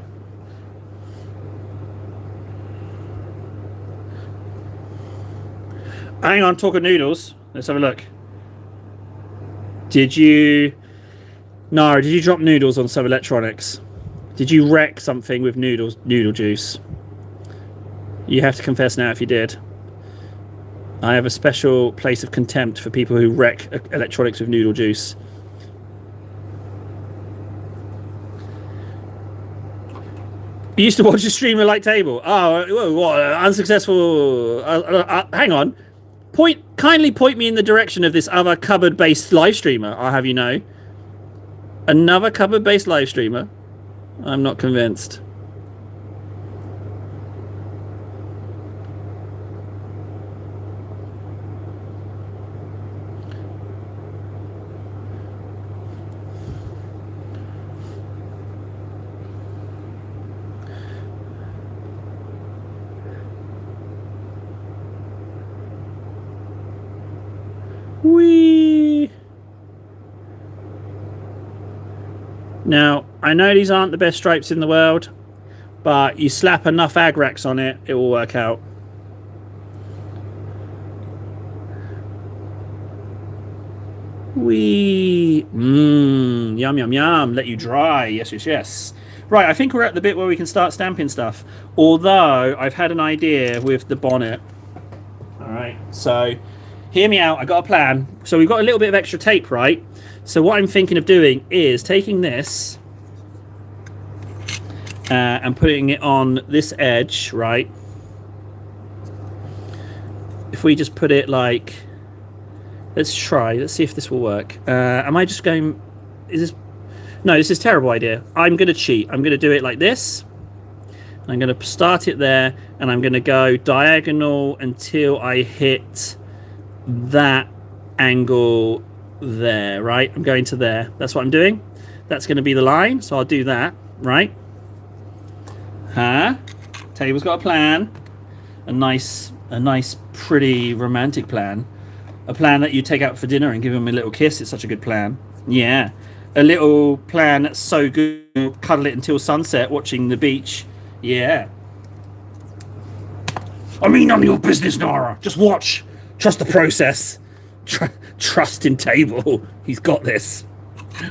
Hang on, talk of noodles. Let's have a look. Nara, did you drop noodles on some electronics? Did you wreck something with noodle juice? You have to confess now if you did. I have a special place of contempt for people who wreck electronics with noodle juice. You used to watch a streamer like Table. Oh, what? Unsuccessful. Hang on. Kindly point me in the direction of this other cupboard-based live streamer, I'll have you know. Another cupboard-based live streamer? I'm not convinced. Whee! Now, I know these aren't the best stripes in the world, but you slap enough Agrax on it, it will work out. Whee! Mmm, yum, yum, yum. Let you dry. Yes, yes, yes. Right, I think we're at the bit where we can start stamping stuff. Although, I've had an idea with the bonnet. Alright, so... hear me out, I got a plan. So we've got a little bit of extra tape, right? So what I'm thinking of doing is taking this and putting it on this edge, right? If we just put it like, let's see if this will work. Am I just going, no, this is a terrible idea. I'm going to cheat. I'm going to do it like this. I'm going to start it there and I'm going to go diagonal until I hit that angle there, right? I'm going to there. That's what I'm doing. That's going to be the line, so I'll do that, right? Table's got a plan. A nice, pretty romantic plan. A plan that you take out for dinner and give him a little kiss. It's such a good plan. Yeah. A little plan that's so good. Cuddle it until sunset, watching the beach. Yeah. I mean, none of your business, Nara. Just watch. Trust the process. Trust in Table. He's got this.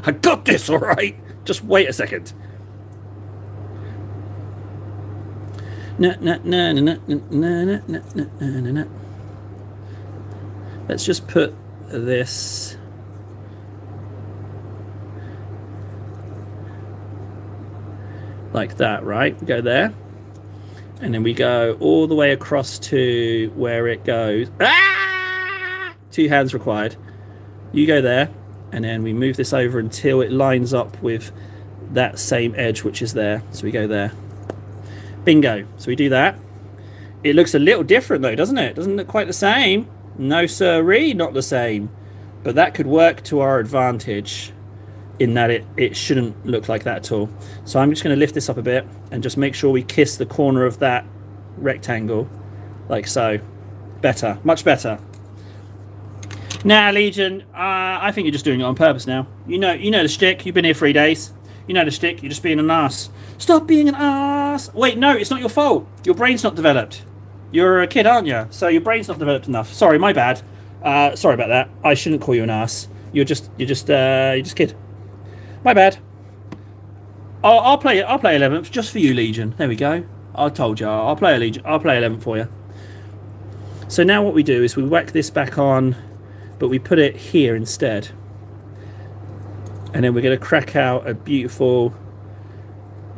I got this, all right? Just wait a second. Let's just put this like that, right? We go there. And then we go all the way across to where it goes. Ah! 2 hands required. You go there, and then we move this over until it lines up with that same edge which is there. So we go there. Bingo. So we do that. It looks a little different though, doesn't it? Doesn't look quite the same. No sirree, not the same. But that could work to our advantage in that it shouldn't look like that at all. So I'm just going to lift this up a bit and just make sure we kiss the corner of that rectangle like so. Better, much better. Now, Legion, I think you're just doing it on purpose now. You know the shtick. You've been here 3 days. You know the shtick. You're just being an ass. Stop being an ass. Wait, no, it's not your fault. Your brain's not developed. You're a kid, aren't you? So your brain's not developed enough. Sorry, my bad. Sorry about that. I shouldn't call you an ass. You're just kid. My bad. I'll play 11th just for you, Legion. There we go. I told you. I'll play 11th for you. So now what we do is we whack this back on, but we put it here instead. And then we're going to crack out a beautiful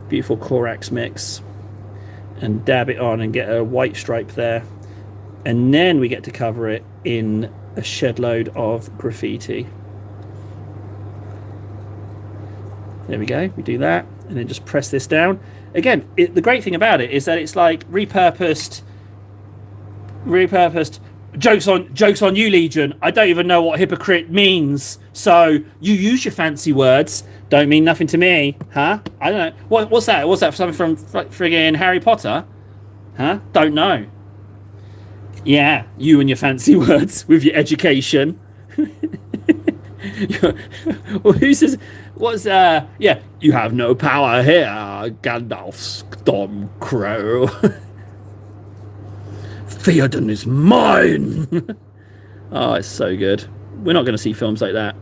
Corax mix and dab it on and get a white stripe there. And then we get to cover it in a shed load of graffiti. There we go. We do that and then just press this down. Again, the great thing about it is that it's like repurposed. Jokes on you, Legion. I don't even know what hypocrite means. So you use your fancy words. Don't mean nothing to me, huh? I don't know. What's that? What's that? Something from friggin' Harry Potter? Huh? Don't know. Yeah, you and your fancy words with your education. Well, who says? What's yeah? You have no power here, Gandalf Stormcrow. Theoden is mine. Oh, it's so good. We're not going to see films like that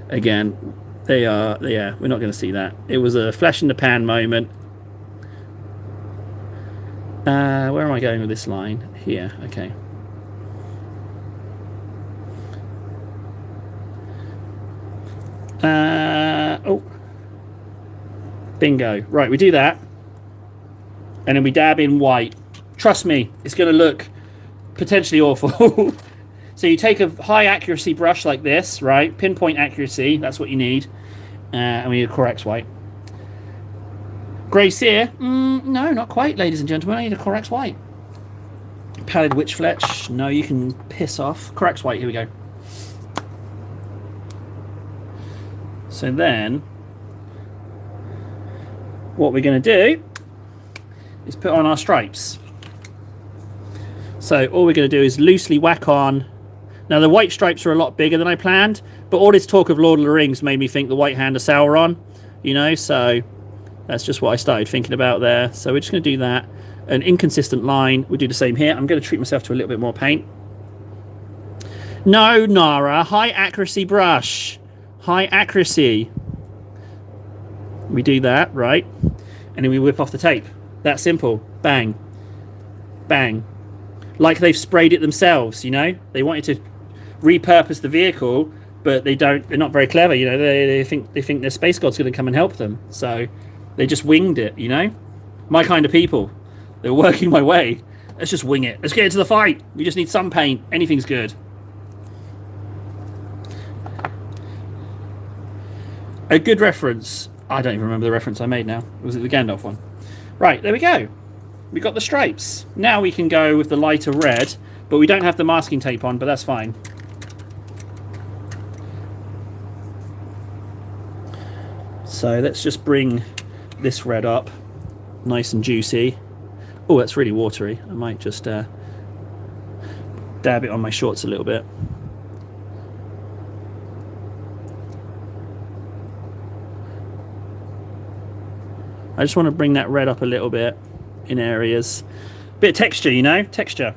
again. Yeah, we're not going to see that. It was a flash in the pan moment. Where am I going with this line? Here, okay. Oh. Bingo. Right, we do that. And then we dab in white. Trust me, it's going to look potentially awful. So you take a high accuracy brush like this, right? Pinpoint accuracy, that's what you need. And we need a Corax white. Grey Seer? No, not quite, ladies and gentlemen. I need a Corax white. Pallid Witch Fletch? No, you can piss off. Corax white, here we go. So then, what we're going to do is put on our stripes. So all we're going to do is loosely whack on. Now the white stripes are a lot bigger than I planned, but all this talk of Lord of the Rings made me think the White Hand of Sauron, you know, so that's just what I started thinking about there. So we're just going to do that. An inconsistent line, we'll do the same here. I'm going to treat myself to a little bit more paint. No, Nara, high accuracy brush. High accuracy. We do that, right? And then we whip off the tape. That simple. Bang. Bang. Like they've sprayed it themselves, you know? They wanted to repurpose the vehicle, but they're not very clever, you know? They think their space god's going to come and help them. So they just winged it, you know? My kind of people. They're working my way. Let's just wing it. Let's get into the fight. We just need some paint. Anything's good. A good reference. I don't even remember the reference I made now. Was it the Gandalf one? Right, there we go. We got the stripes. Now we can go with the lighter red, but we don't have the masking tape on, but that's fine. So let's just bring this red up, nice and juicy. Oh, that's really watery. I might just dab it on my shorts a little bit. I just want to bring that red up a little bit in areas. Bit of texture, you know, texture.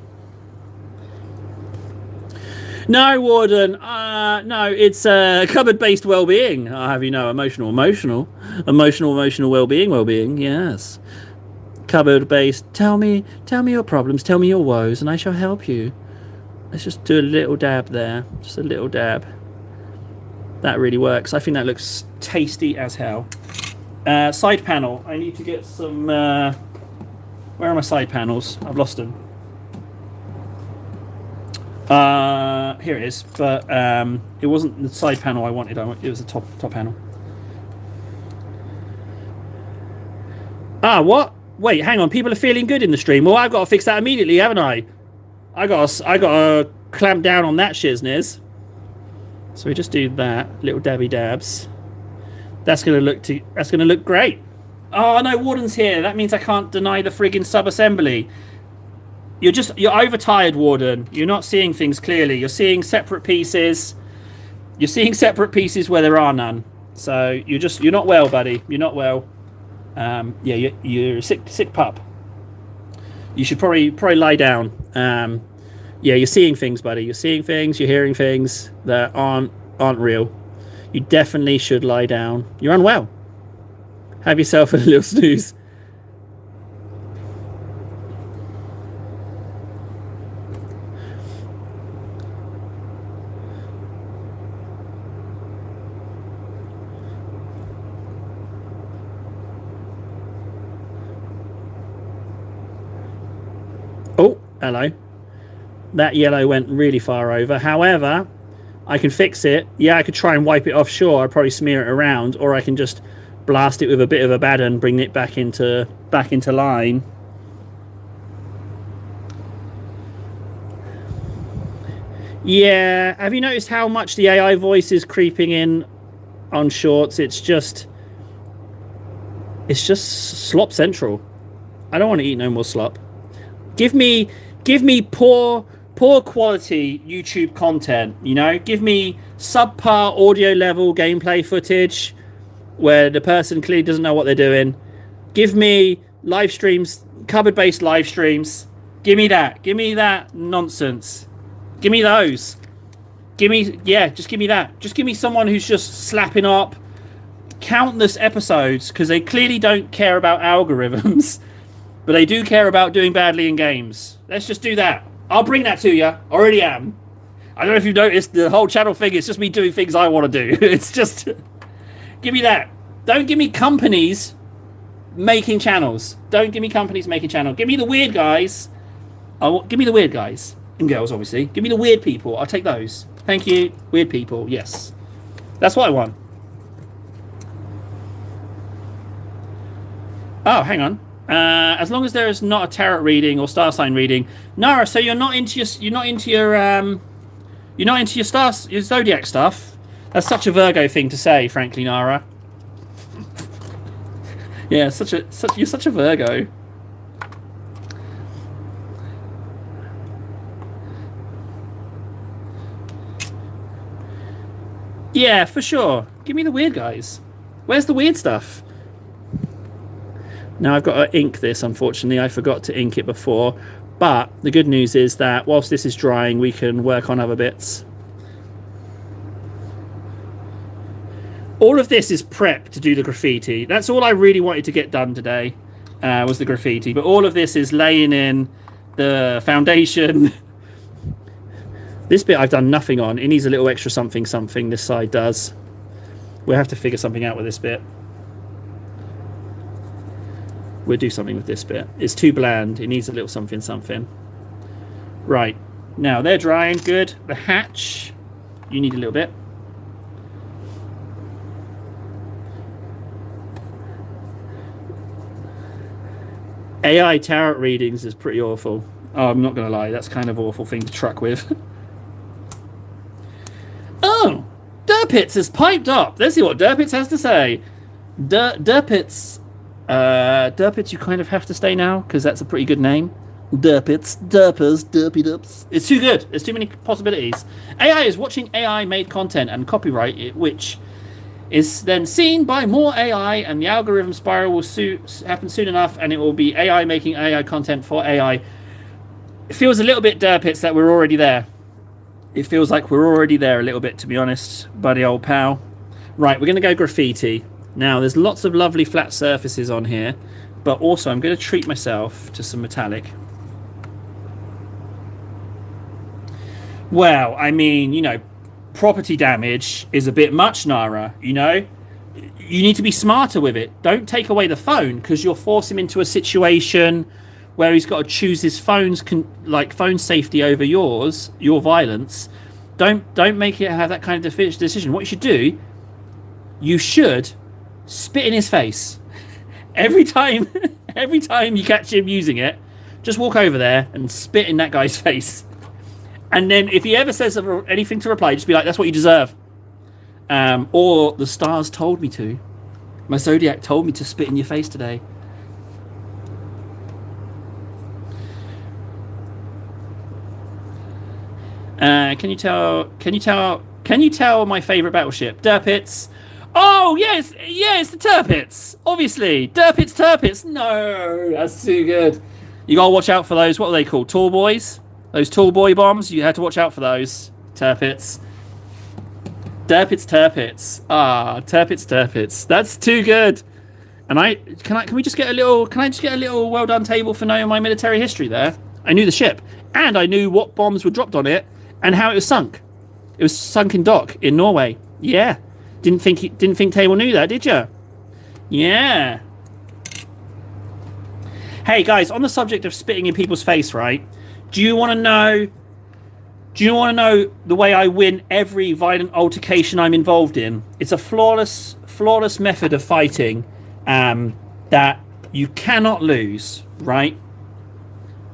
No, Warden. No, it's cupboard-based well-being. I'll have you know, emotional well-being. Yes, cupboard-based. Tell me your problems. Tell me your woes, and I shall help you. Let's just do a little dab there. Just a little dab. That really works. I think that looks tasty as hell. Side panel. I need to get some. Where are my side panels? I've lost them. Here it is, but it wasn't the side panel I wanted. It was the top panel. What? Wait, hang on. People are feeling good in the stream. Well, I've got to fix that immediately, haven't I? I got to clamp down on that shizness. So we just do that, little dabby dabs. That's gonna look great. Oh no, Warden's here. That means I can't deny the friggin' sub-assembly. You're overtired, Warden. You're not seeing things clearly. You're seeing separate pieces. You're seeing separate pieces where there are none. So you're not well, buddy. You're not well. Yeah, you're a sick pup. You should probably lie down. Yeah, you're seeing things, buddy. You're seeing things. You're hearing things that aren't real. You definitely should lie down. You're unwell. Have yourself a little snooze. Oh, hello. That yellow went really far over. However, I can fix it. Yeah, I could try and wipe it off. Sure, I'd probably smear it around, or I can just blast it with a bit of a bad and bring it back into line. Yeah, have you noticed how much the AI voice is creeping in on shorts? It's just slop central. I don't want to eat no more slop. Give me poor quality YouTube content, you know? Give me subpar audio level gameplay footage where the person clearly doesn't know what they're doing. Give me live streams, cupboard-based live streams. Give me that nonsense. Give me those. Just give me that. Just give me someone who's just slapping up countless episodes, because they clearly don't care about algorithms. But they do care about doing badly in games. Let's just do that. I'll bring that to you. Already am. I don't know if you've noticed the whole channel thing. It's just me doing things I want to do. It's just... Give me that. Don't give me companies making channels. Don't give me companies making channels. Give me the weird guys. Give me the weird guys. And girls, obviously. Give me the weird people. I'll take those. Thank you. Weird people. Yes. That's what I want. Oh, hang on. As long as there is not a tarot reading or star sign reading, Nara. So you're not into your zodiac stuff. That's such a Virgo thing to say, frankly, Nara. Yeah, you're such a Virgo. Yeah, for sure. Give me the weird guys. Where's the weird stuff? Now I've got to ink this, unfortunately. I forgot to ink it before. But the good news is that whilst this is drying, we can work on other bits. All of this is prep to do the graffiti. That's all I really wanted to get done today, was the graffiti. But all of this is laying in the foundation. This bit I've done nothing on. It needs a little extra something, this side does. We'll have to figure something out with this bit. We'll do something with this bit. It's too bland. It needs a little something. Right. Now, they're drying. Good. The hatch. You need a little bit. AI tarot readings is pretty awful. Oh, I'm not going to lie. That's kind of an awful thing to truck with. Oh! Derpits has piped up. Let's see what Derpits has to say. Derpits... Derpits, you kind of have to stay now, because that's a pretty good name. Derpits, Derpers, Derpy Dups. It's too good. There's too many possibilities. AI is watching AI-made content and copyright it, which is then seen by more AI, and the algorithm spiral will happen soon enough, and it will be AI making AI content for AI. It feels a little bit derpits that we're already there. It feels like we're already there a little bit, to be honest, buddy old pal. Right, we're going to go graffiti. Now, there's lots of lovely flat surfaces on here, but also I'm going to treat myself to some metallic. Well, I mean, you know, property damage is a bit much, Nara, you know? You need to be smarter with it. Don't take away the phone, because you'll force him into a situation where he's got to choose his like phone safety over yours, your violence. Don't make it have that kind of decision. What you should do, you should spit in his face. Every time you catch him using it, just walk over there and spit in that guy's face. And then if he ever says anything to reply, just be like, that's what you deserve. Or the stars told me to. My zodiac told me to spit in your face today. Can you tell my favorite battleship? Derpits. Oh, yes, it's the Turpits. Obviously. Turpits. No, that's too good. You gotta watch out for those. What are they called? Tall boys? Those tall boy bombs? You had to watch out for those. Turpits. Turpits. Ah, Turpits. That's too good. And can we just get a little well done table for knowing my military history there? I knew the ship, and I knew what bombs were dropped on it and how it was sunk. It was sunk in dock in Norway. Yeah. Didn't think Table knew that, did you? Yeah. Hey guys, on the subject of spitting in people's face, right? Do you want to know the way I win every violent altercation I'm involved in? It's a flawless method of fighting that you cannot lose, right?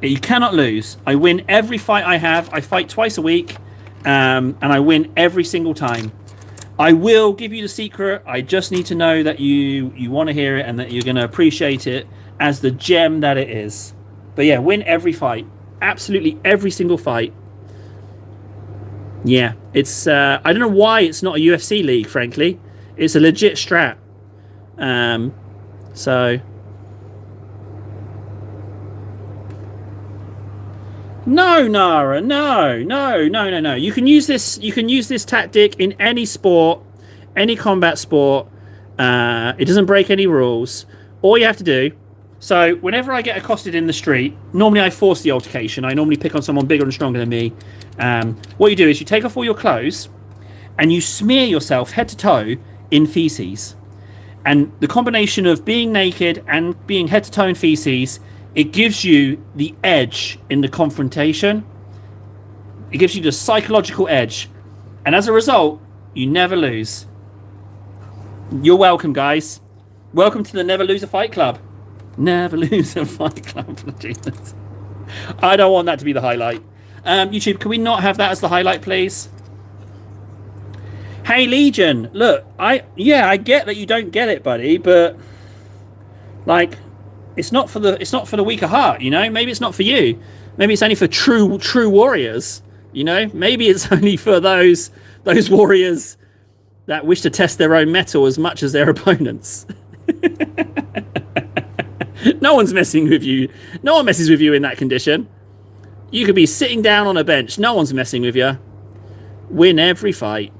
You cannot lose. I win every fight I have. I fight twice a week, and I win every single time. I will give you the secret. I just need to know that you want to hear it and that you're going to appreciate it as the gem that it is. But yeah, win every fight. Absolutely every single fight. Yeah, it's I don't know why it's not a UFC league, frankly. It's a legit strat. So no, Nara, no. You can use this tactic in any sport, any combat sport. It doesn't break any rules. All you have to do. So whenever I get accosted in the street, normally I force the altercation. I normally pick on someone bigger and stronger than me. What you do is you take off all your clothes and you smear yourself head to toe in feces. And the combination of being naked and being head to toe in feces, it gives you the edge in the confrontation. It gives you the psychological edge. And as a result, you never lose. You're welcome, guys. Welcome to the Never Lose a Fight Club. Never lose a fight club. Jesus. I don't want that to be the highlight. YouTube, can we not have that as the highlight, please? Hey, Legion. Look, I get that you don't get it, buddy, but like, it's not for the weak of heart, you know. Maybe it's not for you. Maybe it's only for true warriors, you know. Maybe it's only for those warriors that wish to test their own mettle as much as their opponents. No one's messing with you. No one messes with you in that condition. You could be sitting down on a bench. No one's messing with you. Win every fight.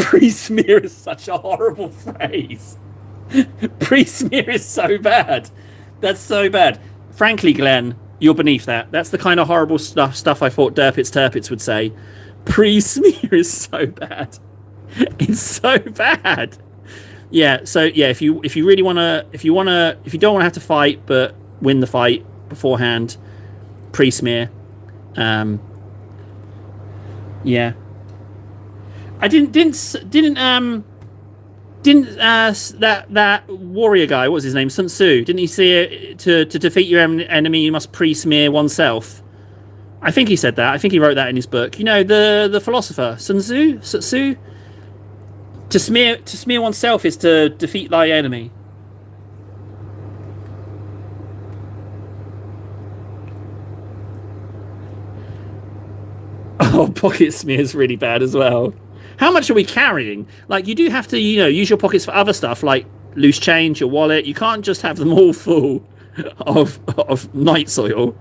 Pre-smear is such a horrible phrase. Pre-smear is so bad. That's so bad. Frankly, Glenn, you're beneath that. That's the kind of horrible stuff I thought Turpits would say. Pre-smear is so bad. It's so bad. Yeah, so yeah, if you don't want to have to fight but win the fight beforehand, pre-smear. Yeah. I didn't that warrior guy, what was his name? Sun Tzu. Didn't he say to defeat your enemy you must pre-smear oneself? I think he said that. I think he wrote that in his book. You know, the philosopher Sun Tzu. To smear oneself is to defeat thy enemy. Oh, pocket smear is really bad as well. How much are we carrying? Like, you do have to, use your pockets for other stuff, like loose change, your wallet. You can't just have them all full of night soil.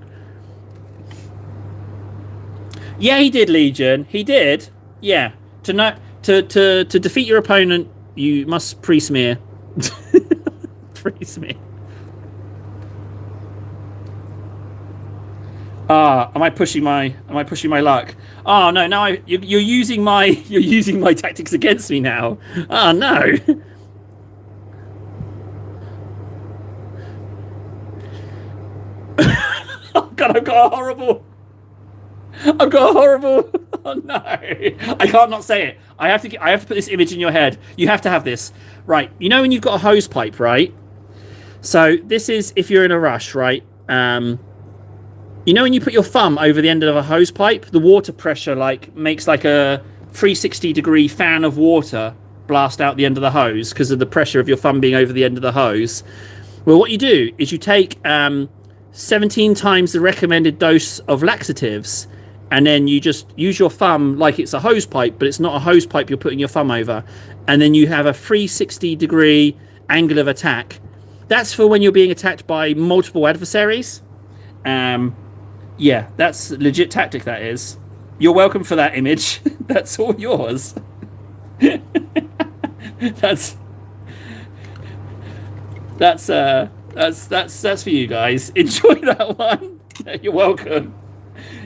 Yeah, he did, Legion. He did. Yeah. To defeat your opponent, you must pre-smear. Pre-smear. Am I pushing my luck? Oh no, now you're using my tactics against me now. Oh no. Oh god, I've got a horrible. Oh no. I can't not say it. I have to put this image in your head. You have to have this. Right. You know when you've got a hose pipe, right? So this is if you're in a rush, right? You know when you put your thumb over the end of a hose pipe, the water pressure makes like a 360-degree fan of water blast out the end of the hose because of the pressure of your thumb being over the end of the hose. Well, what you do is you take 17 times the recommended dose of laxatives, and then you just use your thumb like it's a hose pipe, but it's not a hose pipe you're putting your thumb over. And then you have a 360-degree angle of attack. That's for when you're being attacked by multiple adversaries. Yeah, that's a legit tactic, that is. You're welcome for that image. That's all yours. That's for you guys. Enjoy that one. You're welcome.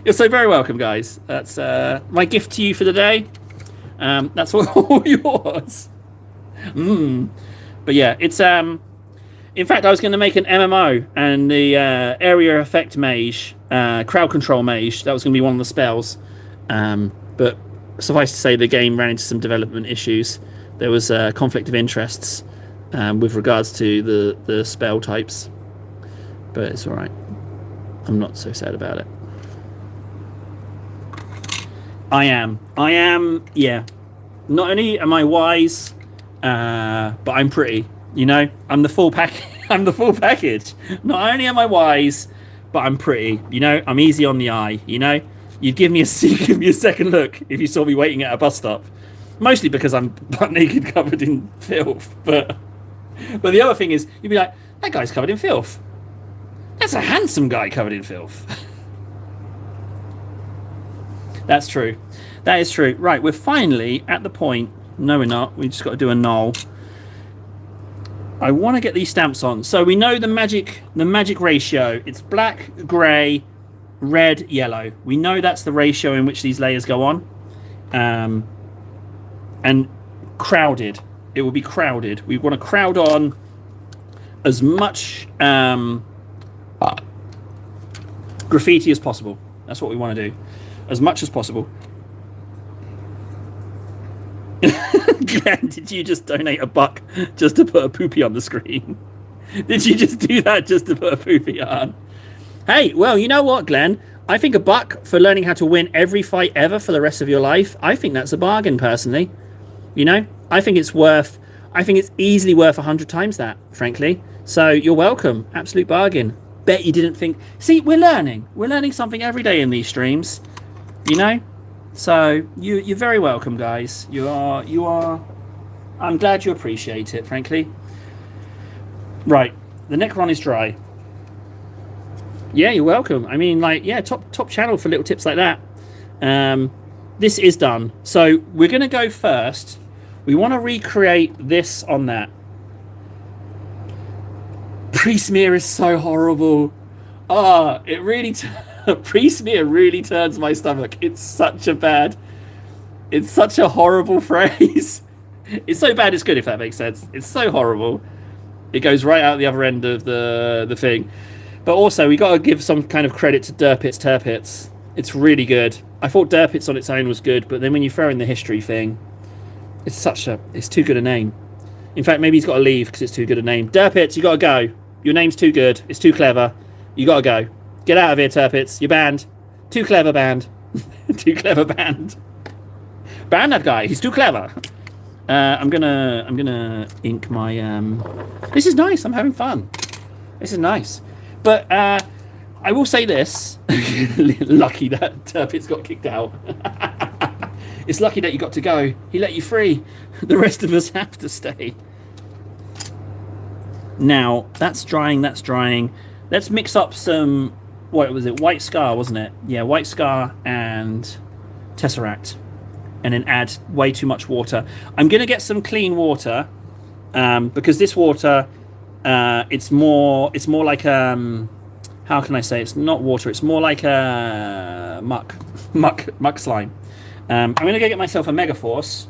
You're so very welcome, guys. That's my gift to you for the day. That's all yours. But yeah, it's in fact, I was going to make an MMO and the area effect mage, crowd control mage. That was going to be one of the spells. But suffice to say, the game ran into some development issues. There was a conflict of interests with regards to the spell types. But it's all right. I'm not so sad about it. I am. Yeah. Not only am I wise, but I'm pretty. I'm the full package. I'm the full package. Not only am I wise, but I'm pretty. I'm easy on the eye. You'd give me a second look if you saw me waiting at a bus stop. Mostly because I'm butt naked, covered in filth. But the other thing is, you'd be like, that guy's covered in filth. That's a handsome guy covered in filth. That's true. That is true. Right, we're finally at the point. No, we're not. We just got to do a null. I want to get these stamps on. So we know the magic ratio. It's black, grey, red, yellow. We know that's the ratio in which these layers go on. And crowded. It will be crowded. We want to crowd on as much graffiti as possible. That's what we want to do. As much as possible. Glenn, did you just donate $1 just to put a poopy on the screen? Did you just do that just to put a poopy on? Hey, well, you know what, Glenn? I think $1 for learning how to win every fight ever for the rest of your life, I think that's a bargain, personally. I think it's easily worth 100 times that, frankly. So you're welcome. Absolute bargain. Bet you didn't think... See, we're learning. We're learning something every day in these streams. So you're very welcome, guys. You are. I'm glad you appreciate it, frankly. Right, the Necron is dry. Yeah, you're welcome. I mean, top channel for little tips like that. This is done. So we're gonna go first. We want to recreate this on that. Pre-smear is so horrible. It really. Pre-smear really turns my stomach. It's such a horrible phrase. It's so bad it's good, if that makes sense. It's so horrible. It goes right out the other end of the thing. But also, we got to give some kind of credit to Derpits Turpits. It's really good. I thought Derpits on its own was good, but then when you throw in the history thing, it's too good a name. In fact, maybe he's got to leave because it's too good a name. Derpits, you got to go. Your name's too good. It's too clever. You got to go. Get out of here, Turpits. You're banned. Too clever banned. Too clever banned. Ban that guy. He's too clever. I'm gonna ink my. This is nice. I'm having fun. This is nice. But I will say this. Lucky that Turpit's got kicked out. It's lucky that you got to go. He let you free. The rest of us have to stay. Now, that's drying, that's drying. Let's mix up some, what was it? White Scar, wasn't it? Yeah, White Scar and Tesseract. And then add way too much water. I'm going to get some clean water. Because this water, it's more like, how can I say? It's not water. It's more like a muck slime. I'm going to go get myself a Megaforce.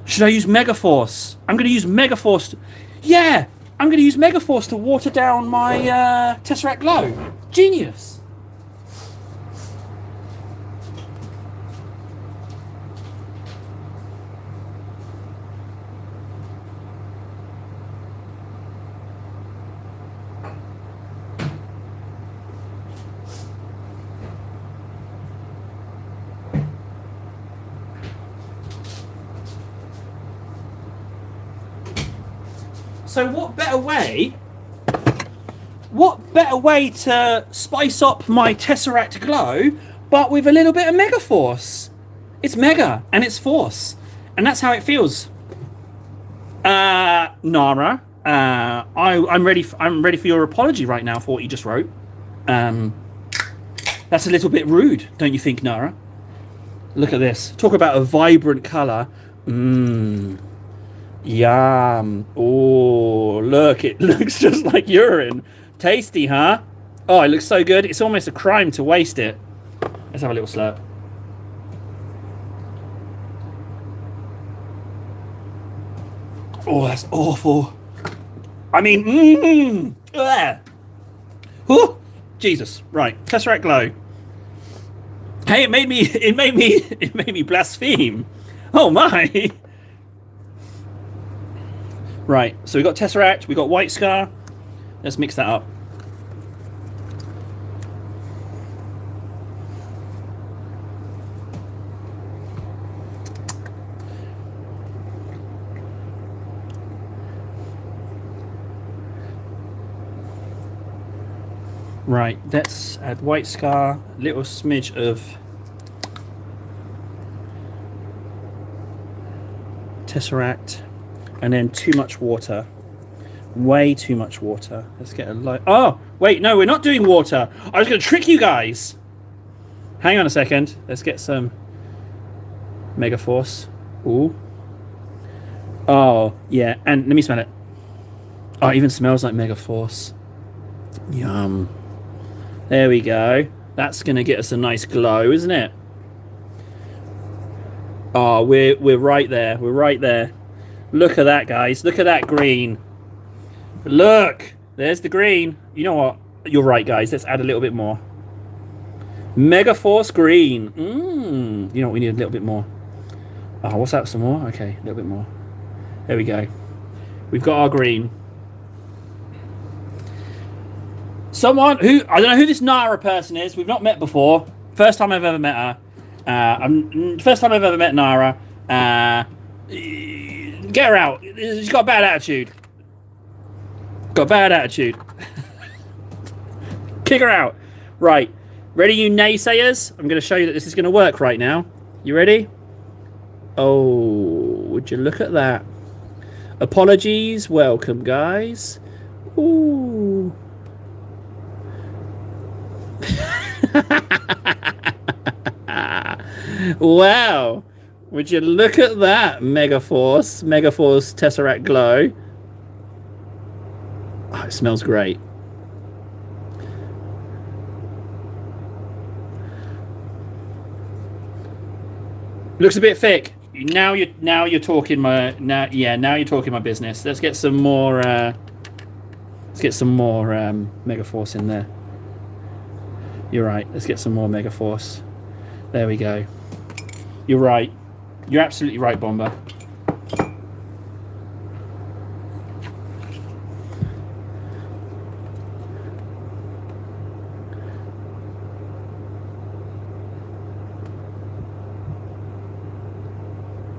Should I use Megaforce? I'm going to use Megaforce. Yeah, I'm going to use Megaforce to water down my Tesseract Glow. Genius. So what better way to spice up my Tesseract Glow but with a little bit of Megaforce? It's Mega and it's Force. And that's how it feels. Nara, I'm ready for your apology right now for what you just wrote. That's a little bit rude, don't you think, Nara? Look at this. Talk about a vibrant colour. Yum. Oh, look, it looks just like urine. Tasty, huh? Oh, it looks so good. It's almost a crime to waste it. Let's have a little slurp. Oh, that's awful. I mean, oh, Jesus. Right, Tesseract Glow. Hey, it made me blaspheme. Oh my. Right, so we got Tesseract, we got White Scar. Let's mix that up. Right, let's add White Scar, a little smidge of Tesseract. And then too much water. Way too much water. Let's get a light. Oh, wait, no, we're not doing water. I was going to trick you guys. Hang on a second. Let's get some Megaforce. Ooh. Oh, yeah. And let me smell it. Oh, it even smells like Megaforce. Yum. There we go. That's going to get us a nice glow, isn't it? Oh, we're right there. We're right there. Look at that, guys. Look at that green. Look. There's the green. You know what? You're right, guys. Let's add a little bit more. Megaforce green. You know what? We need a little bit more. Oh, what's that? Some more? Okay, a little bit more. There we go. We've got our green. Someone who... I don't know who this Nara person is. We've not met before. First time I've ever met her. First time I've ever met Nara. Get her out. She's got a bad attitude. Got a bad attitude. Kick her out. Right. Ready, you naysayers? I'm going to show you that this is going to work right now. You ready? Oh, would you look at that? Apologies. Welcome, guys. Ooh. Wow. Would you look at that, Megaforce Tesseract Glow. Oh, it smells great. Looks a bit thick. Now you're talking my business. Let's get some more Megaforce in there. You're right. Let's get some more Megaforce. There we go. You're right. You're absolutely right, Bomber.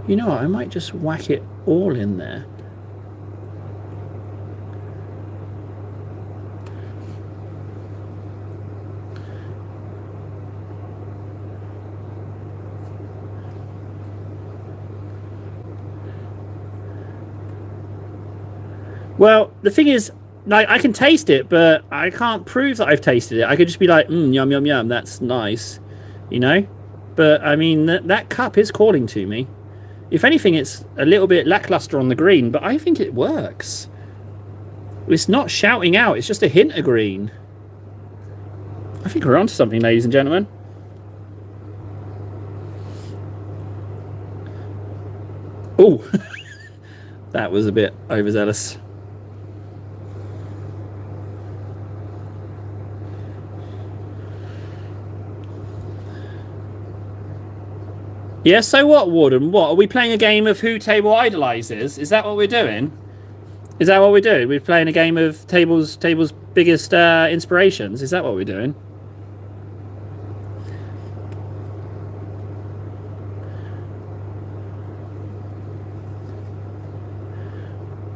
You know what? I might just whack it all in there. Well, the thing is, like, I can taste it, but I can't prove that I've tasted it. I could just be like, yum, yum, yum, that's nice, you know? But, I mean, that cup is calling to me. If anything, it's a little bit lackluster on the green, but I think it works. It's not shouting out, it's just a hint of green. I think we're onto something, ladies and gentlemen. Oh, that was a bit overzealous. Yeah, so what, Warden? What, are we playing a game of Who Table Idolizes? Is that what we're doing? Is that what we're doing? We're playing a game of Table's biggest inspirations? Is that what we're doing?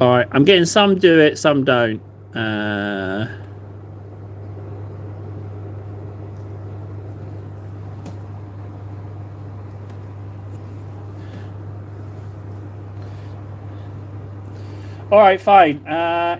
Alright, I'm getting some do it, some don't. Alright, fine.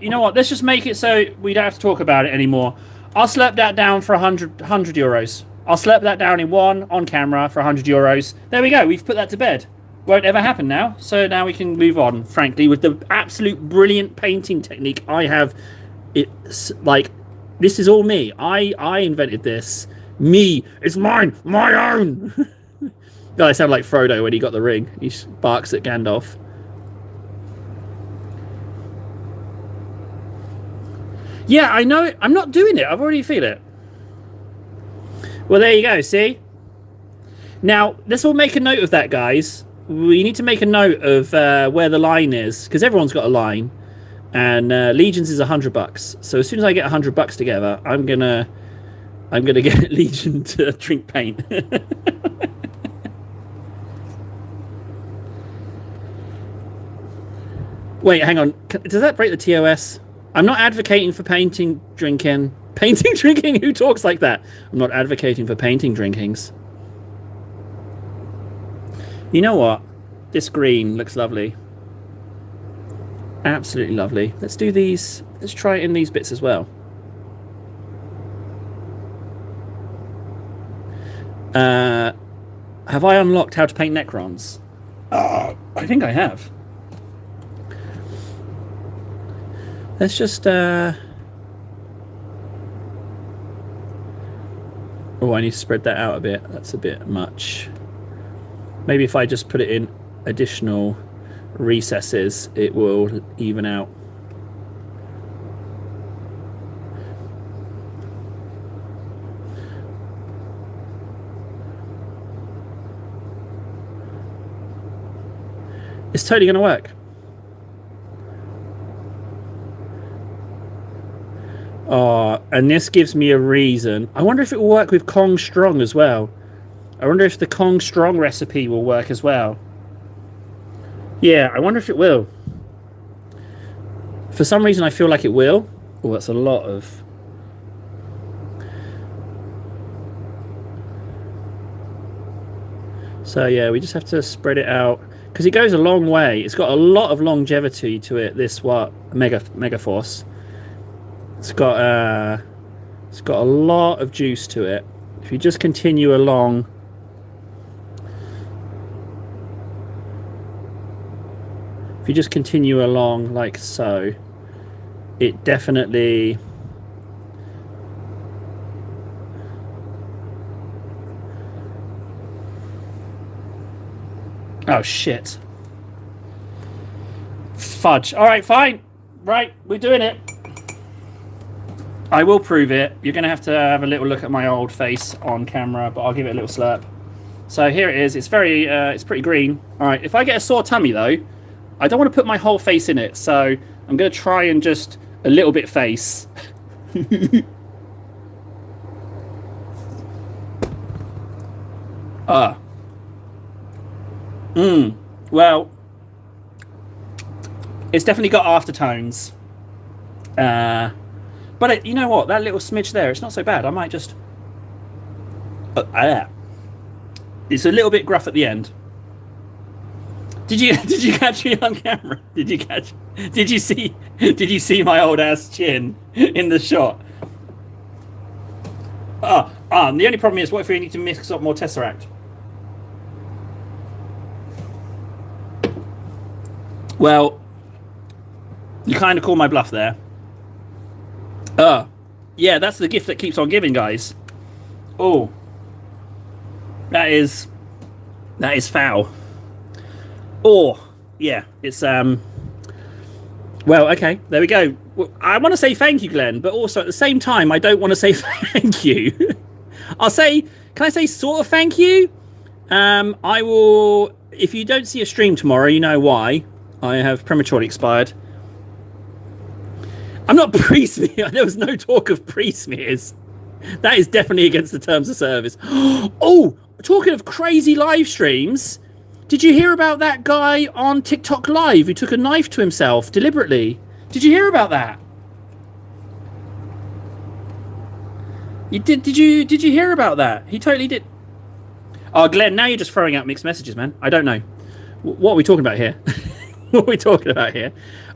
You know what? Let's just make it so we don't have to talk about it anymore. I'll slurp that down for 100 euros. I'll slurp that down in one on camera for 100 euros. There we go. We've put that to bed. Won't ever happen now. So now we can move on, frankly, with the absolute brilliant painting technique I have. It's like, this is all me. I invented this. Me. It's mine. My own. God, I sound like Frodo when he got the ring. He barks at Gandalf. Yeah, I know it. I'm not doing it. I've already feel it. Well, there you go. See? Now, let's all make a note of that, guys. We need to make a note of where the line is, because everyone's got a line. And Legions is $100. So as soon as I get $100 together, I'm gonna get Legion to drink paint. Wait, hang on. Does that break the TOS? I'm not advocating for painting drinking. Painting drinking? Who talks like that? I'm not advocating for painting drinkings. You know what? This green looks lovely. Absolutely lovely. Let's do these. Let's try it in these bits as well. Have I unlocked how to paint Necrons? I think I have. Let's just oh, I need to spread that out a bit. That's a bit much. Maybe if I just put it in additional recesses, it will even out. It's totally going to work. Oh, and this gives me a reason. I wonder if it will work with Kong Strong as well. I wonder if the Kong Strong recipe will work as well. Yeah, I wonder if it will. For some reason, I feel like it will. Oh, that's a lot of... So, yeah, we just have to spread it out. Because it goes a long way. It's got a lot of longevity to it, this Megaforce. It's got a lot of juice to it. If you just continue along... If you just continue along like so, it definitely... Oh, shit. Fudge. All right, fine. Right, we're doing it. I will prove it. You're going to have a little look at my old face on camera, but I'll give it a little slurp. So here it is. It's very, it's pretty green. All right, if I get a sore tummy, though, I don't want to put my whole face in it, so I'm going to try and just a little bit face. Well, it's definitely got aftertones. But you know what? That little smidge there, it's not so bad. I might just... It's a little bit gruff at the end. Did you catch me on camera? Did you see my old ass chin in the shot? The only problem is, what if we need to mix up more Tesseract? Well, you kind of call my bluff there. Yeah, that's the gift that keeps on giving, guys. Oh, that is foul. Oh, yeah, it's well, okay, there we go. I want to say thank you, Glenn, but also at the same time, I don't want to say thank you. can I say sort of thank you? I will, if you don't see a stream tomorrow, you know why. I have prematurely expired. I'm not pre-smear. There was no talk of pre-smears. That is definitely against the terms of service. Oh, talking of crazy live streams, did you hear about that guy on TikTok Live who took a knife to himself deliberately? Did you hear about that? You did? Did you hear about that? He totally did. Oh, Glenn, now you're just throwing out mixed messages, man. I don't know. What are we talking about here? What are we talking about here?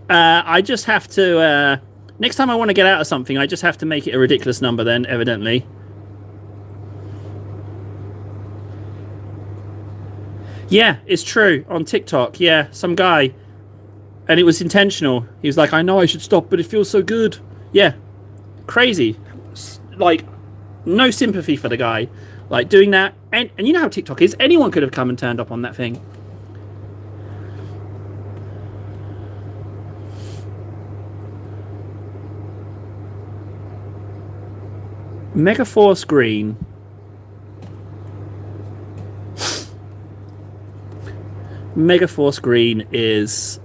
I just have to... next time I want to get out of something, I just have to make it a ridiculous number then, evidently. Yeah, it's true. On TikTok, yeah, some guy. And it was intentional. He was like, I know I should stop, but it feels so good. Yeah, crazy. Like, no sympathy for the guy. Like, doing that. And you know how TikTok is. Anyone could have come and turned up on that thing. Megaforce Green. Megaforce Green is...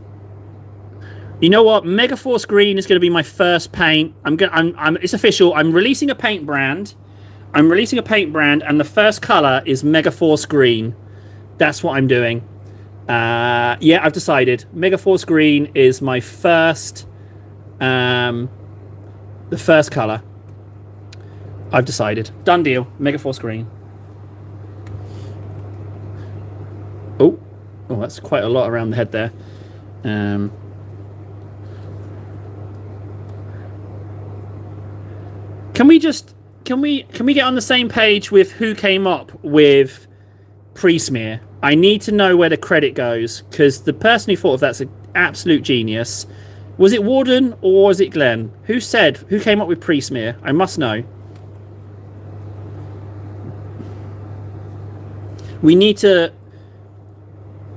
You know what? Megaforce Green is going to be my first paint. It's official. I'm releasing a paint brand. And the first color is Megaforce Green. That's what I'm doing. Yeah, I've decided. Megaforce Green is my first... the first color. I've decided. Done deal. Megaforce Green. Oh, that's quite a lot around the head there. Can we get on the same page with who came up with pre-smear? I need to know where the credit goes, because the person who thought of that's an absolute genius. Was it Warden or was it Glenn? Who came up with pre-smear? I must know.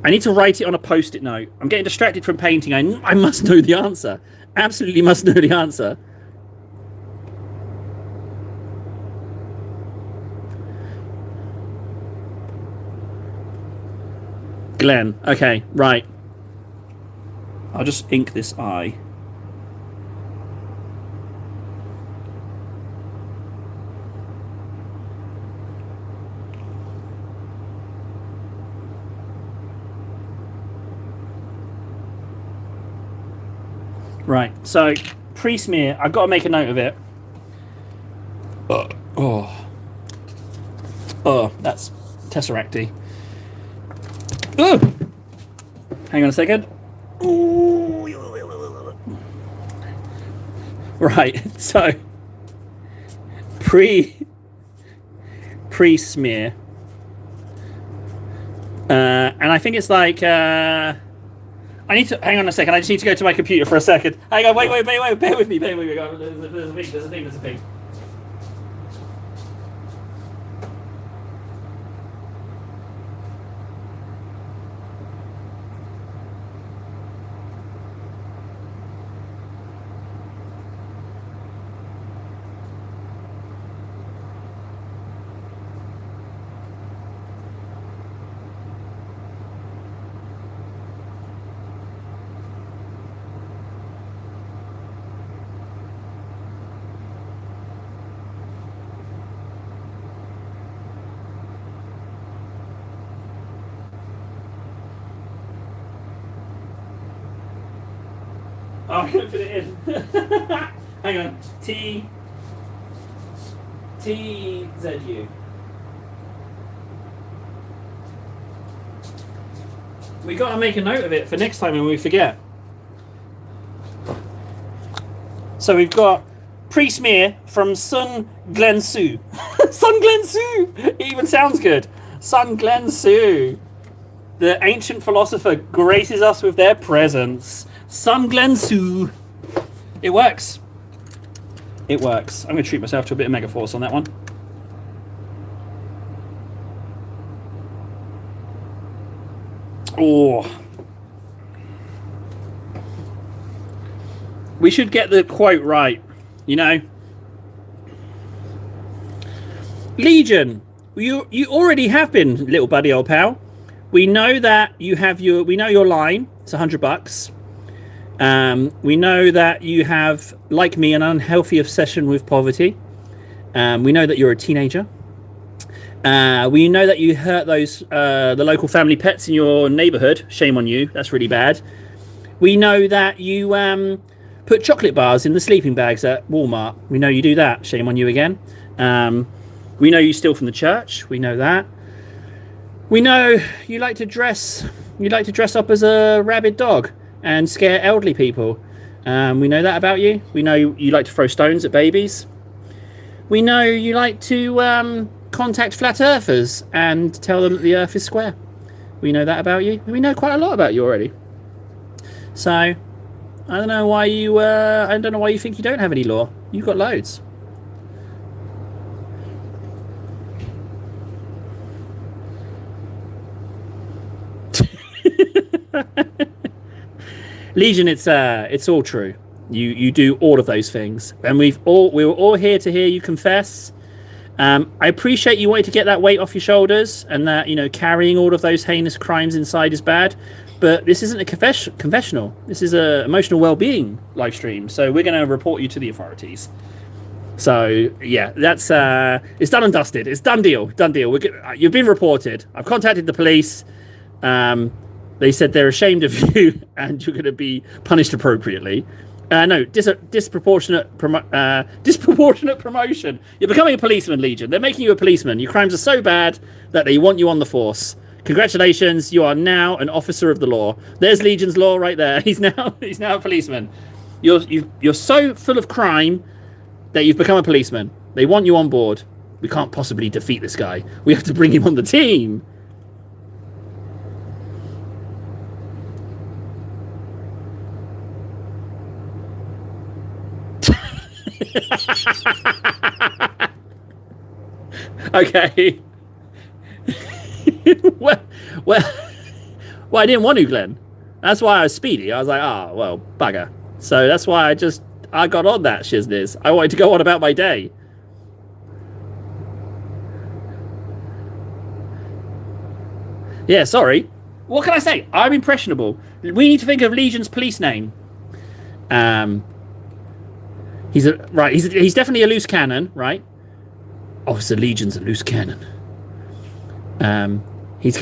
I need to write it on a post-it note. I'm getting distracted from painting. I must know the answer. Absolutely must know the answer. Glenn. Okay, right. I'll just ink this eye. Right, so pre-smear, I've got to make a note of it. Oh, that's Tesseracty. Oh, hang on a second. Ooh. Right, so pre-smear, and I think it's like I need to hang on a second. I just need to go to my computer for a second. Hang on, wait, bear with me. There's a thing. Oh, I couldn't fit it in. Hang on. TZU. We got to make a note of it for next time when we forget. So we've got pre-smear from Sun Glensu. Sun Glensu! It even sounds good. Sun Glensu. The ancient philosopher graces us with their presence. Sun Glensu. It works. It works. I'm going to treat myself to a bit of Megaforce on that one. Oh. We should get the quote right, you know. Legion, you already have been, little buddy old pal. We know that you have we know your line. It's $100. We know that you have, like me, an unhealthy obsession with poverty. We know that you're a teenager. We know that you hurt those the local family pets in your neighborhood. Shame on you. That's really bad. We know that you put chocolate bars in the sleeping bags at Walmart. We know you do that. Shame on you again. We know you steal from the church. We know that. We know you like to dress. You like to dress up as a rabid dog and scare elderly people. We know that about you. We know you like to throw stones at babies. We know you like to contact flat earthers and tell them that the earth is square. We know that about you. We know quite a lot about you already. So I don't know why you think you don't have any law. You've got loads. Legion, it's all true. You do all of those things, and we were all here to hear you confess. I appreciate you wanting to get that weight off your shoulders, and that, you know, carrying all of those heinous crimes inside is bad. But this isn't a confessional. This is a emotional well-being live stream. So we're going to report you to the authorities. So yeah, that's it's done and dusted. It's done deal. Done deal. You've been reported. I've contacted the police. They said they're ashamed of you and you're going to be punished appropriately. No, disproportionate promotion. You're becoming a policeman, Legion. They're making you a policeman. Your crimes are so bad that they want you on the force. Congratulations, you are now an officer of the law. There's Legion's law right there. He's now a policeman. You're so full of crime that you've become a policeman. They want you on board. We can't possibly defeat this guy. We have to bring him on the team. Okay. well, I didn't want to, Glenn. That's why I was speedy. I was like, well, bugger. So that's why I got on that shizness. I wanted to go on about my day. Yeah, sorry. What can I say? I'm impressionable. We need to think of Legion's police name. He's definitely a loose cannon, right? Officer Legion's a loose cannon. What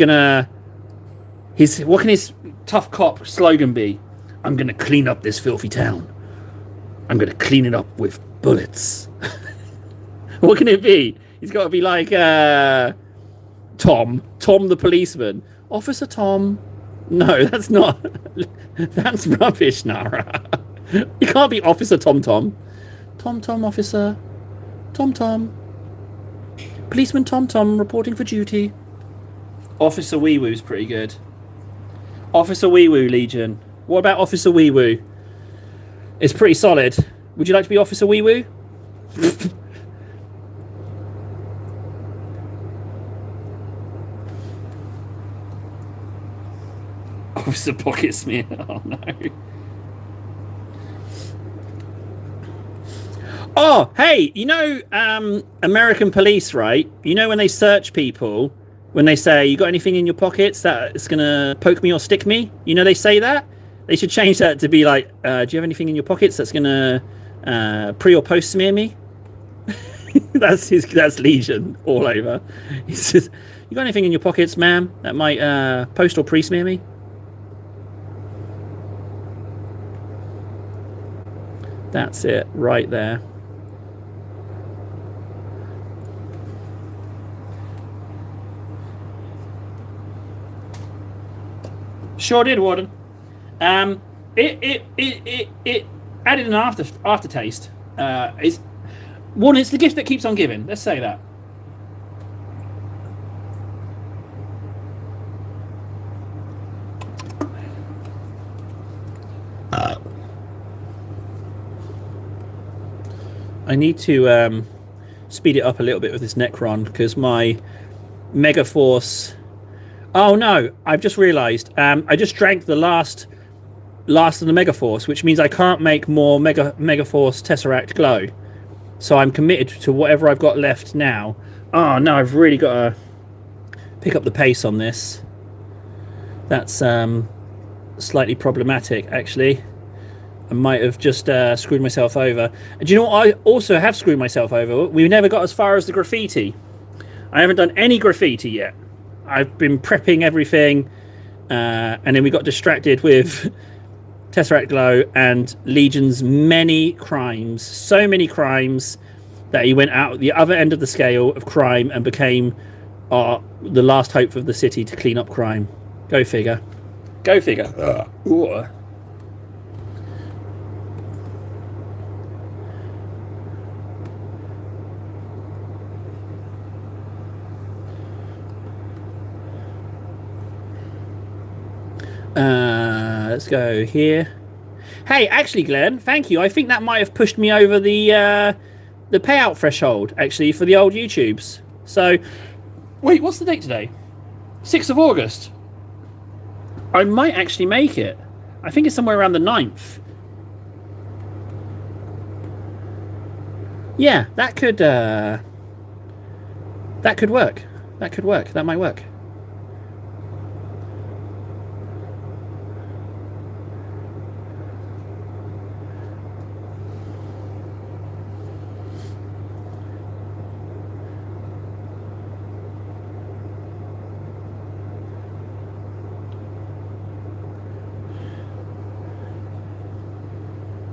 can his tough cop slogan be? I'm gonna clean up this filthy town. I'm gonna clean it up with bullets. What can it be? He's got to be like Tom the policeman. Officer Tom. No, that's not. That's rubbish, Nara. You can't be Officer Tom. Tom officer. Tom. Policeman Tom reporting for duty. Officer Wee Woo's pretty good. Officer Wee Woo, Legion. What about Officer Wee Woo? It's pretty solid. Would you like to be Officer Wee Woo? Officer Pocket Smear. Oh no. Oh, hey, you know, American police, right? You know when they search people, when they say, you got anything in your pockets that's going to poke me or stick me? You know they say that? They should change that to be like, do you have anything in your pockets that's going to pre or post smear me? That's Legion all over. He says, you got anything in your pockets, ma'am, that might post or pre-smear me? That's it, right there. Sure did, Warden. It added an aftertaste. It's Warden. It's the gift that keeps on giving. Let's say that. I need to speed it up a little bit with this Necron because my Mega Force. Oh no! I've just realised. I just drank the last of the Mega Force, which means I can't make more Mega Force Tesseract Glow. So I'm committed to whatever I've got left now. Oh no! I've really got to pick up the pace on this. That's slightly problematic, actually. I might have just screwed myself over. And do you know what? I also have screwed myself over. We never got as far as the graffiti. I haven't done any graffiti yet. I've been prepping everything, and then we got distracted with Tesseract Glow and Legion's many crimes. So many crimes that he went out the other end of the scale of crime and became the last hope of the city to clean up crime. Go figure. Go figure. Ooh. Let's go here. Hey, actually, Glenn, thank you. I think that might have pushed me over the payout threshold, actually, for the old YouTubes. So, wait, what's the date today? 6th of August. I might actually make it. I think it's somewhere around the 9th. Yeah, that could work. That could work. That might work.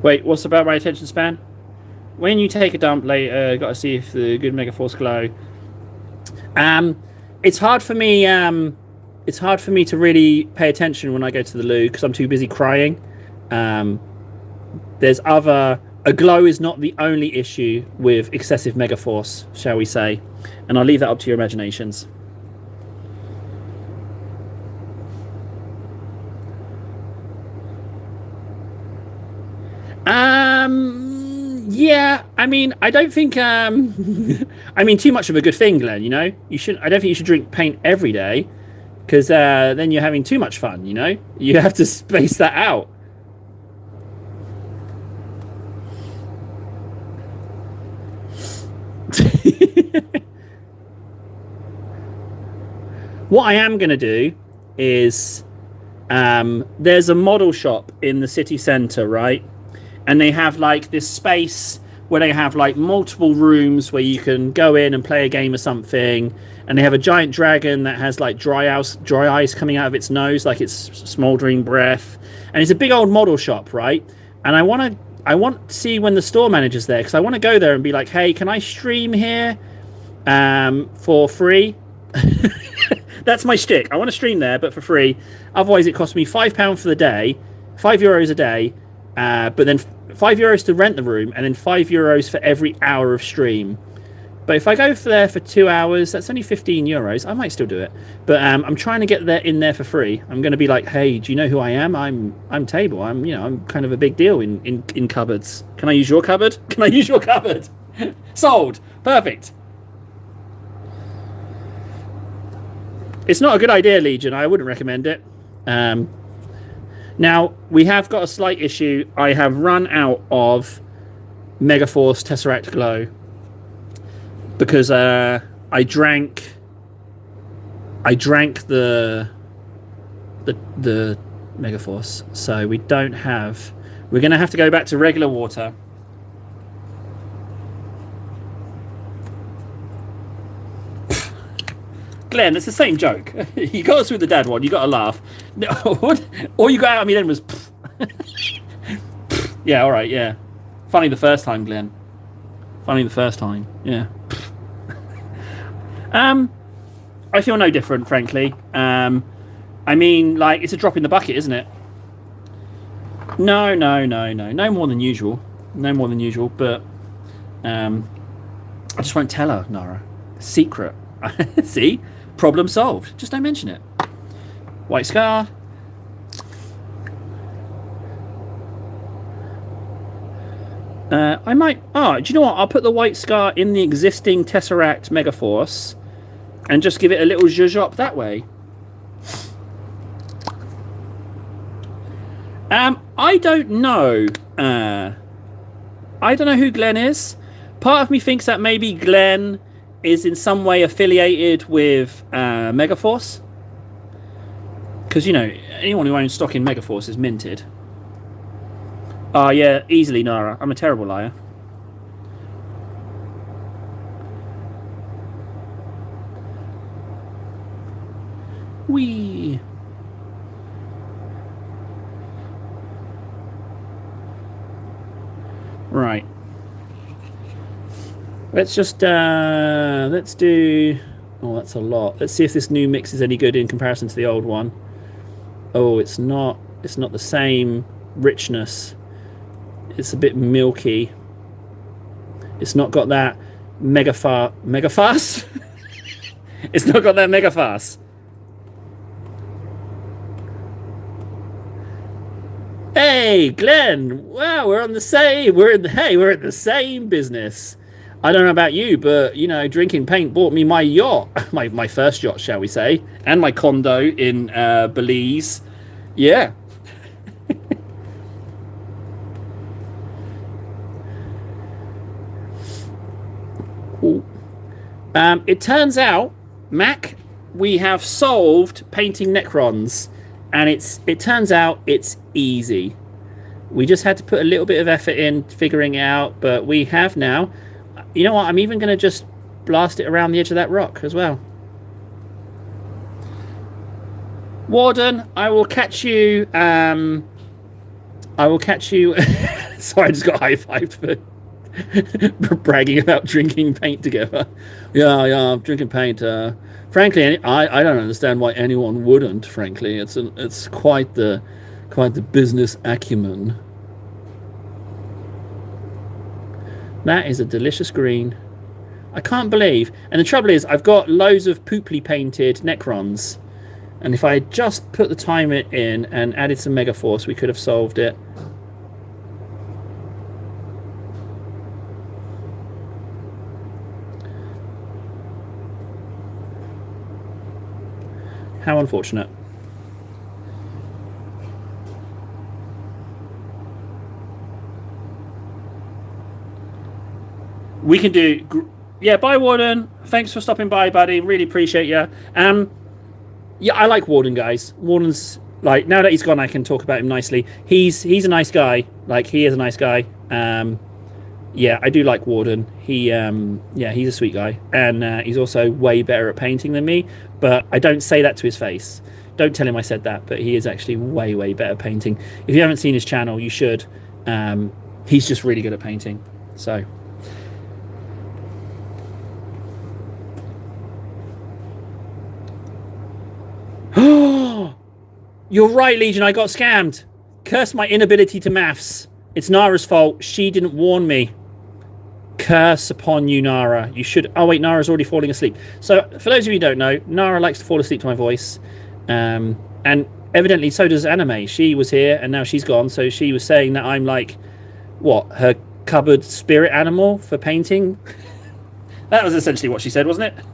Wait, what's about my attention span? When you take a dump later, got to see if the good Mega Force Glow. It's hard for me. It's hard for me to really pay attention when I go to the loo because I'm too busy crying. There's other. A glow is not the only issue with excessive Mega Force, shall we say? And I'll leave that up to your imaginations. Yeah, I mean, I don't think, I mean, too much of a good thing, Glenn, you know? I don't think you should drink paint every day, because then you're having too much fun, you know? You have to space that out. What I am going to do is, there's a model shop in the city centre, right? And they have like this space where they have like multiple rooms where you can go in and play a game or something. And they have a giant dragon that has like dry ice coming out of its nose, like it's smouldering breath. And it's a big old model shop, right? And I want to see when the store manager's there, because I want to go there and be like, hey, can I stream here for free? That's my shtick. I want to stream there, but for free. Otherwise, it costs me £5 for the day, €5 a day. But then €5 to rent the room, and then €5 for every hour of stream. But if I go there for 2 hours, that's only €15. I might still do it. But I'm trying to get in there for free. I'm going to be like, hey, do you know who I am? I'm Table. I'm kind of a big deal in cupboards. Can I use your cupboard? Can I use your cupboard? Sold. Perfect. It's not a good idea, Legion. I wouldn't recommend it. Now, we have got a slight issue. I have run out of Mega Force Tesseract Glow because I drank the Mega Force, so we don't have. We're going to have to go back to regular water. Glenn, it's the same joke. You got us with the dad one. You got to laugh. All you got out of me then was. Yeah, all right, yeah. Funny the first time, Glenn. Funny the first time, yeah. I feel no different, frankly. I I mean, like, it's a drop in the bucket, isn't it? No, no, no, no. No more than usual. No more than usual, but I just won't tell her, Nara. Secret. See? Problem solved. Just don't mention it. White scar. I might... Oh, do you know what? I'll put the white scar in the existing Tesseract Megaforce and just give it a little zhuzh that way. I don't know. I don't know who Glenn is. Part of me thinks that maybe Glenn is in some way affiliated with Megaforce. Because, you know, anyone who owns stock in Megaforce is minted. Oh, yeah, easily, Nara. I'm a terrible liar. Whee! Right. Let's just, let's do... Oh, that's a lot. Let's see if this new mix is any good in comparison to the old one. Oh, it's not the same richness. It's a bit milky. It's not got that megafast? It's not got that megafast. Hey, Glenn! Wow, we're in the same business. I don't know about you, but you know, drinking paint bought me my yacht, my first yacht, shall we say, and my condo in Belize. Yeah. It turns out, Mac, we have solved painting Necrons, and it turns out it's easy. We just had to put a little bit of effort in figuring it out, but we have now. You know what? I'm even going to just blast it around the edge of that rock as well. Warden, I will catch you. I will catch you. Sorry, I just got high-fived for bragging about drinking paint together. Yeah, I'm drinking paint. Frankly, I don't understand why anyone wouldn't. Frankly, it's quite the business acumen. That is a delicious green. I can't believe. And the trouble is, I've got loads of pooply painted Necrons. And if I had just put the timer in and added some Megaforce, we could have solved it. How unfortunate. We can do... Yeah, bye, Warden. Thanks for stopping by, buddy. Really appreciate you. Yeah, I like Warden, guys. Warden's... Like, now that he's gone, I can talk about him nicely. He's a nice guy. Like, he is a nice guy. Yeah, I do like Warden. Yeah, he's a sweet guy. And he's also way better at painting than me. But I don't say that to his face. Don't tell him I said that. But he is actually way, way better at painting. If you haven't seen his channel, you should. He's just really good at painting. So... You're right, Legion, I got scammed. Curse my inability to maths. It's Nara's fault. She didn't warn me. Curse upon you, Nara. You should... Oh, wait, Nara's already falling asleep. So, for those of you who don't know, Nara likes to fall asleep to my voice. And evidently, so does Anime. She was here, and now she's gone. So she was saying that I'm like, what, her cupboard spirit animal for painting? That was essentially what she said, wasn't it?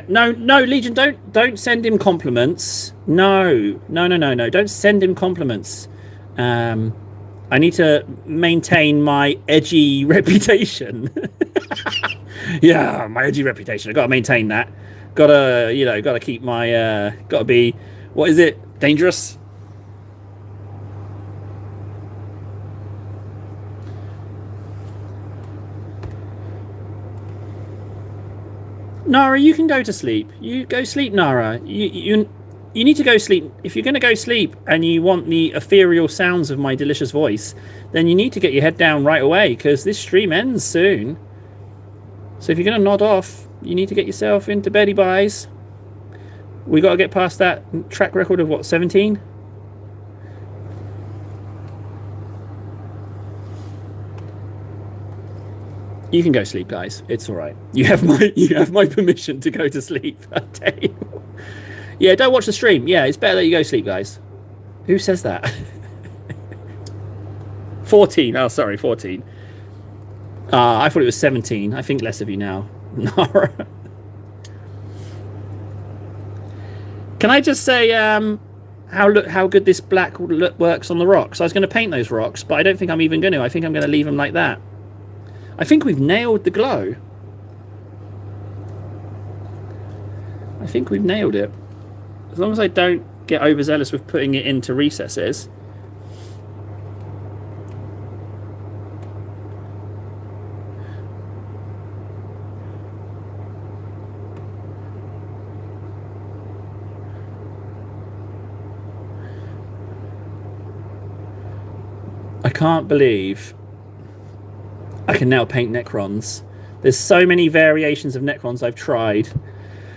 No, Legion, don't send him compliments. No. Don't send him compliments. I need to maintain my edgy reputation. Yeah, my edgy reputation. I gotta maintain that. Gotta keep my gotta be, what is it? Dangerous? Nara, you can go to sleep. You go sleep, Nara. You need to go sleep. If you're going to go sleep and you want the ethereal sounds of my delicious voice, then you need to get your head down right away because this stream ends soon. So if you're going to nod off, you need to get yourself into beddy buys. We got to get past that track record of what, 17? You can go sleep, guys. It's all right. You have my permission to go to sleep. I tell you. Yeah, don't watch the stream. Yeah, it's better that you go sleep, guys. Who says that? 14. Oh, sorry, 14. I thought it was 17. I think less of you now. Nara. Can I just say how good this black works on the rocks? I was going to paint those rocks, but I don't think I'm even going to. I think I'm going to leave them like that. I think we've nailed the glow. I think we've nailed it. As long as I don't get overzealous with putting it into recesses. I can't believe I can now paint Necrons. There's so many variations of Necrons I've tried.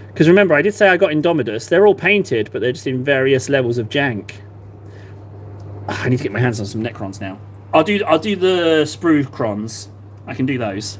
Because remember, I did say I got Indomitus. They're all painted, but they're just in various levels of jank. I need to get my hands on some Necrons now. I'll do the Spruecrons. I can do those.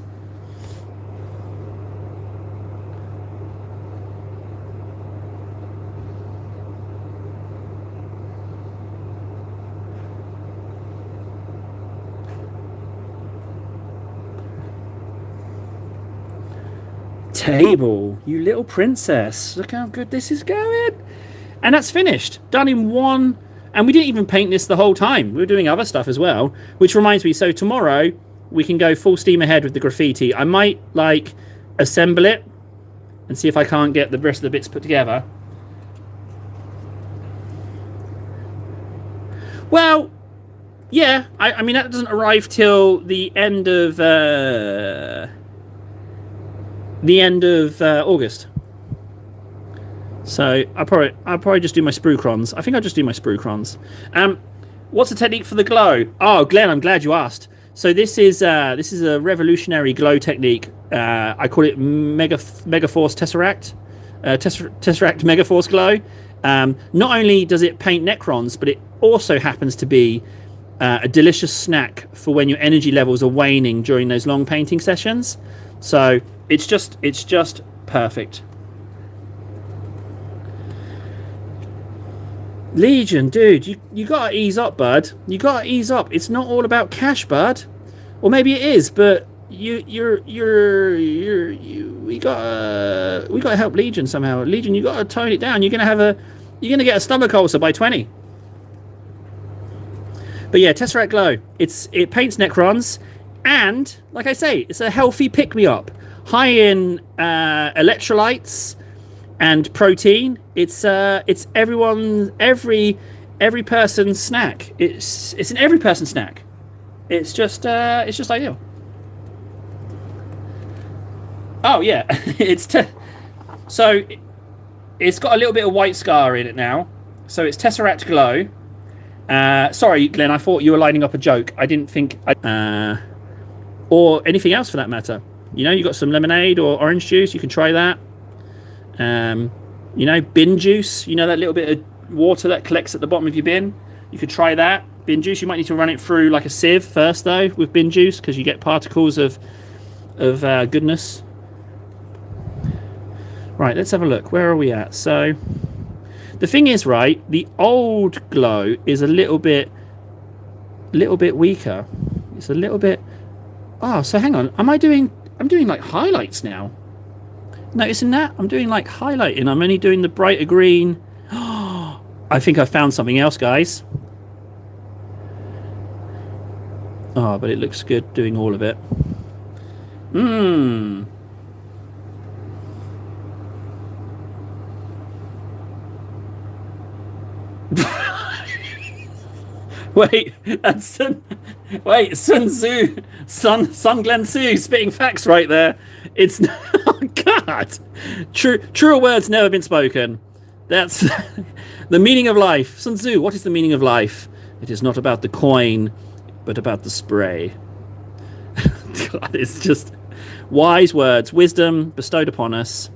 Table, you little princess. Look how good this is going. And that's finished. Done in one. And we didn't even paint this the whole time. We were doing other stuff as well. Which reminds me, so tomorrow we can go full steam ahead with the graffiti. I might, like, assemble it and see if I can't get the rest of the bits put together. Well, yeah. I mean, that doesn't arrive till the end of August. So I'll probably just do my Spruecrons. I think I'll just do my Spruecrons. What's the technique for the glow? Oh, Glenn, I'm glad you asked. So this is a revolutionary glow technique. I call it Megaforce Tesseract. Tesseract Megaforce glow. Not only does it paint Necrons, but it also happens to be a delicious snack for when your energy levels are waning during those long painting sessions. So it's just perfect. Legion, dude, you gotta ease up, bud. You gotta ease up. It's not all about cash, bud. Or maybe it is, but we gotta help Legion somehow. Legion, you gotta tone it down. You're gonna get a stomach ulcer by 20. But yeah, Tesseract Glow. It paints Necrons, and like I say, it's a healthy pick-me-up. High in electrolytes and protein. It's every person's snack. It's an every person snack. It's just ideal. Oh yeah, so it's got a little bit of white scar in it now. So it's Tesseract Glow. Sorry, Glenn, I thought you were lining up a joke. I didn't think or anything else for that matter. You know, you got some lemonade or orange juice, you can try that. You know, bin juice, you know, that little bit of water that collects at the bottom of your bin, you could try that. Bin juice, you might need to run it through like a sieve first though with bin juice, because you get particles of goodness. Right, let's have a look. Where are we at? So the thing is, right, the old glow is a little bit weaker. It's a little bit. Oh, so hang on, I'm doing like highlights now. Noticing that? I'm doing like highlighting. I'm only doing the brighter green. I think I found something else, guys. Oh, but it looks good doing all of it. Wait, that's Sun Tzu, Sun Glen Tzu spitting facts right there. It's oh God, truer words never been spoken. That's the meaning of life. Sun Tzu, what is the meaning of life? It is not about the coin, but about the spray. God, it's just Wise words, wisdom bestowed upon us.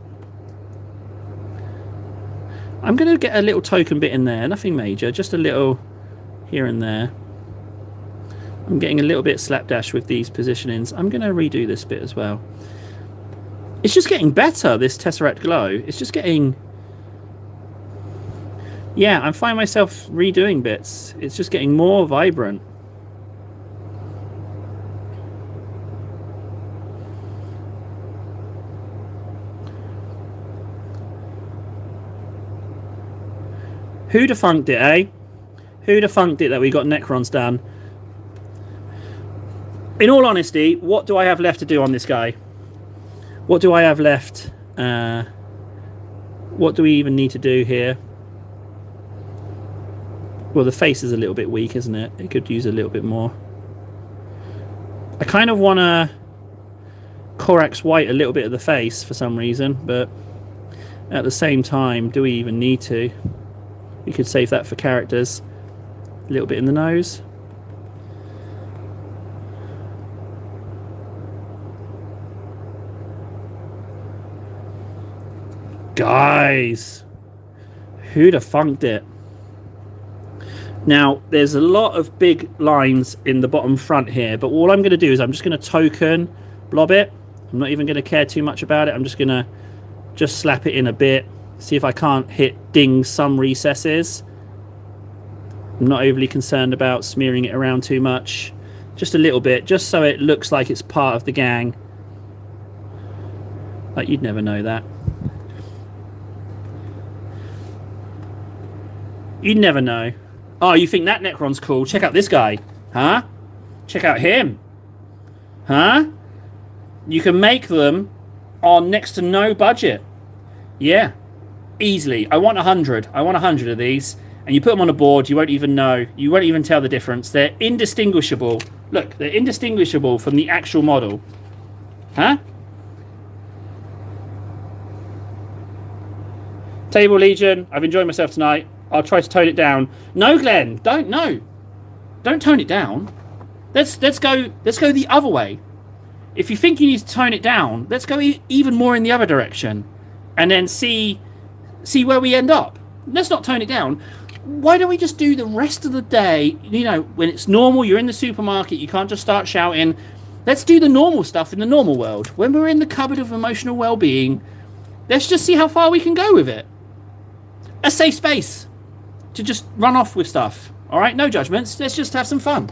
I'm going to get a little token bit in there, nothing major, just a little here and there. I'm getting a little bit slapdash with these positionings. I'm going to redo this bit as well. It's just getting better, this Tesseract Glow. It's just getting... Yeah, I'm finding myself redoing bits. It's just getting more vibrant. Who'd have funked it, eh? Who'd have funked it that we got Necrons done? In all honesty, what do I have left to do on this guy? What do I have left? What do we even need to do here? Well, the face is a little bit weak, isn't it? It could use a little bit more. I kind of want to Corax white a little bit of the face for some reason, but at the same time, do we even need to? We could save that for characters. A little bit in the nose. Guys, who'd have funked it? Now, there's a lot of big lines in the bottom front here, but all I'm going to do is I'm just going to token blob it. I'm not even going to care too much about it. I'm just going to just slap it in a bit. See if I can't ding some recesses. I'm not overly concerned about smearing it around too much. Just a little bit, just so it looks like it's part of the gang. Like, you'd never know that. You'd never know. Oh, you think that Necron's cool? Check out this guy. Huh? Check out him. Huh? You can make them on next to no budget. Yeah. Easily. I want 100. I want 100 of these. And you put them on a board, you won't even know. You won't even tell the difference. They're indistinguishable. Look, they're indistinguishable from the actual model. Huh? Table Legion. I've enjoyed myself tonight. I'll try to tone it down. No, Glenn, don't tone it down. Let's go the other way. If you think you need to tone it down, let's go even more in the other direction, and then see where we end up. Let's not tone it down. Why don't we just do the rest of the day? You know, when it's normal, you're in the supermarket, you can't just start shouting. Let's do the normal stuff in the normal world. When we're in the cupboard of emotional well-being, let's just see how far we can go with it. A safe space to just run off with stuff. All right, no judgments. Let's just have some fun.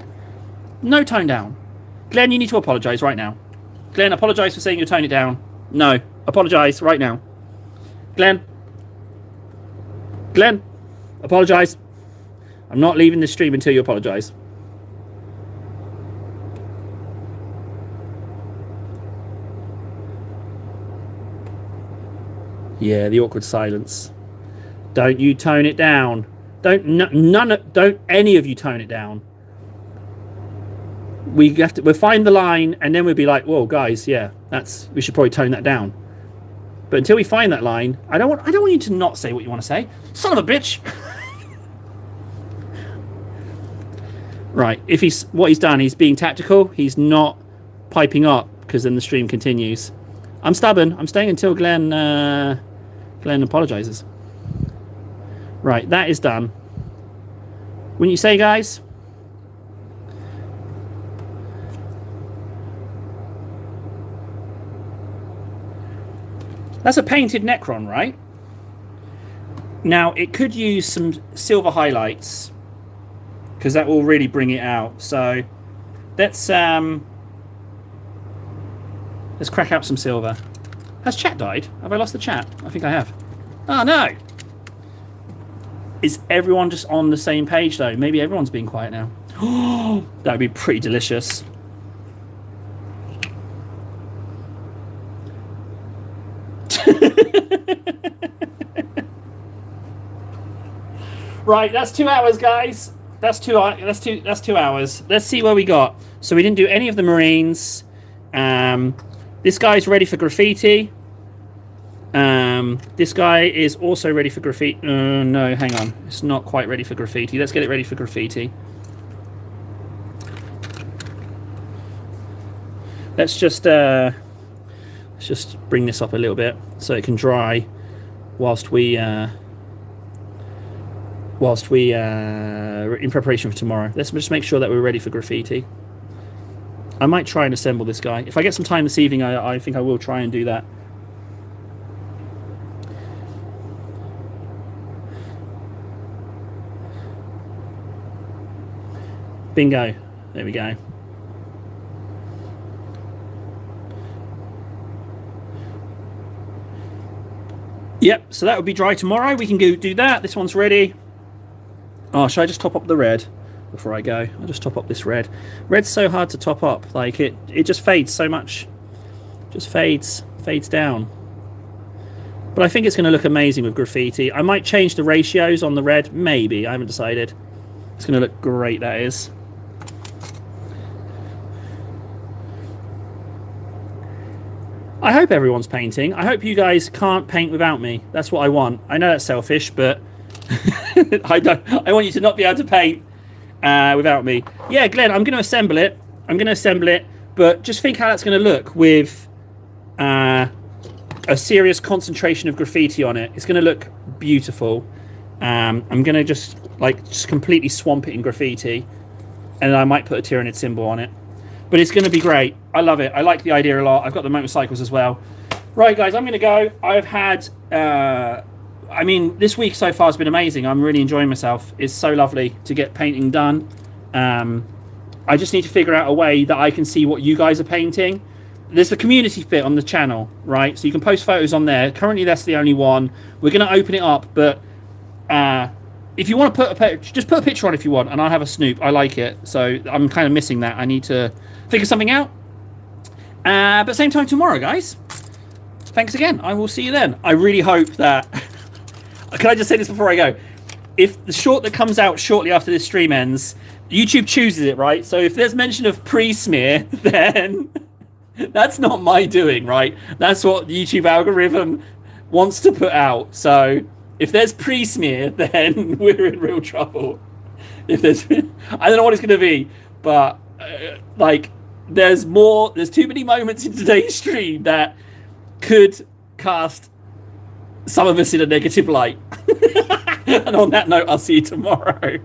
No tone down. Glenn, you need to apologise right now. Glenn, apologise for saying you'll tone it down. No, apologise right now. Glenn, apologise. I'm not leaving this stream until you apologise. Yeah, the awkward silence. Don't you tone it down. Don't any of you tone it down. We'll find the line, and then we'll be like, whoa, guys, yeah, we should probably tone that down. But until we find that line, I don't want you to not say what you want to say. Son of a bitch. Right, what he's done, he's being tactical. He's not piping up, because then the stream continues. I'm stubborn. I'm staying until Glenn apologizes. Right, that is done. Wouldn't you say, guys? That's a painted Necron, right? Now, it could use some silver highlights, because that will really bring it out. So let's crack out some silver. Has chat died? Have I lost the chat? I think I have. Oh, no. Is everyone just on the same page, though? Maybe everyone's being quiet now. Oh, that would be pretty delicious. Right, that's 2 hours, guys. That's two hours. Let's see where we got. So we didn't do any of the Marines. This guy's ready for graffiti. This guy is also ready for graffiti. No, hang on. It's not quite ready for graffiti. Let's get it ready for graffiti. Let's just Let's just bring this up a little bit so it can dry whilst we in preparation for tomorrow. Let's just make sure that we're ready for graffiti. I might try and assemble this guy. If I get some time this evening, I think I will try and do that. Bingo. There we go. Yep, so that would be dry tomorrow. We can go do that. This one's ready. Oh, should I just top up the red before I go? I'll just top up this red. Red's so hard to top up. Like, it just fades so much. Just fades down. But I think it's going to look amazing with graffiti. I might change the ratios on the red. Maybe. I haven't decided. It's going to look great, that is. I hope everyone's painting. I hope you guys can't paint without me. That's what I want. I know that's selfish, but I want you to not be able to paint without me. Yeah, Glenn, I'm going to assemble it. But just think how that's going to look with a serious concentration of graffiti on it. It's going to look beautiful. I'm going to just completely swamp it in graffiti, and I might put a Tyranid symbol on it. But it's going to be great. I love it. I like the idea a lot. I've got the motorcycles as well. Right, guys, I'm going to go. I've had... I mean, this week so far has been amazing. I'm really enjoying myself. It's so lovely to get painting done. I just need to figure out a way that I can see what you guys are painting. There's the community bit on the channel, right? So you can post photos on there. Currently, that's the only one. We're going to open it up, but... if you want to just put a picture on if you want, and I'll have a snoop. I like it. So I'm kind of missing that. I need to figure something out. But same time tomorrow, guys. Thanks again. I will see you then. I really hope that... Can I just say this before I go? If the short that comes out shortly after this stream ends, YouTube chooses it, right? So if there's mention of pre-smear, then that's not my doing, right? That's what the YouTube algorithm wants to put out. So... if there's pre-smear, then we're in real trouble. If there's, I don't know what it's going to be, but there's too many moments in today's stream that could cast some of us in a negative light. And on that note, I'll see you tomorrow.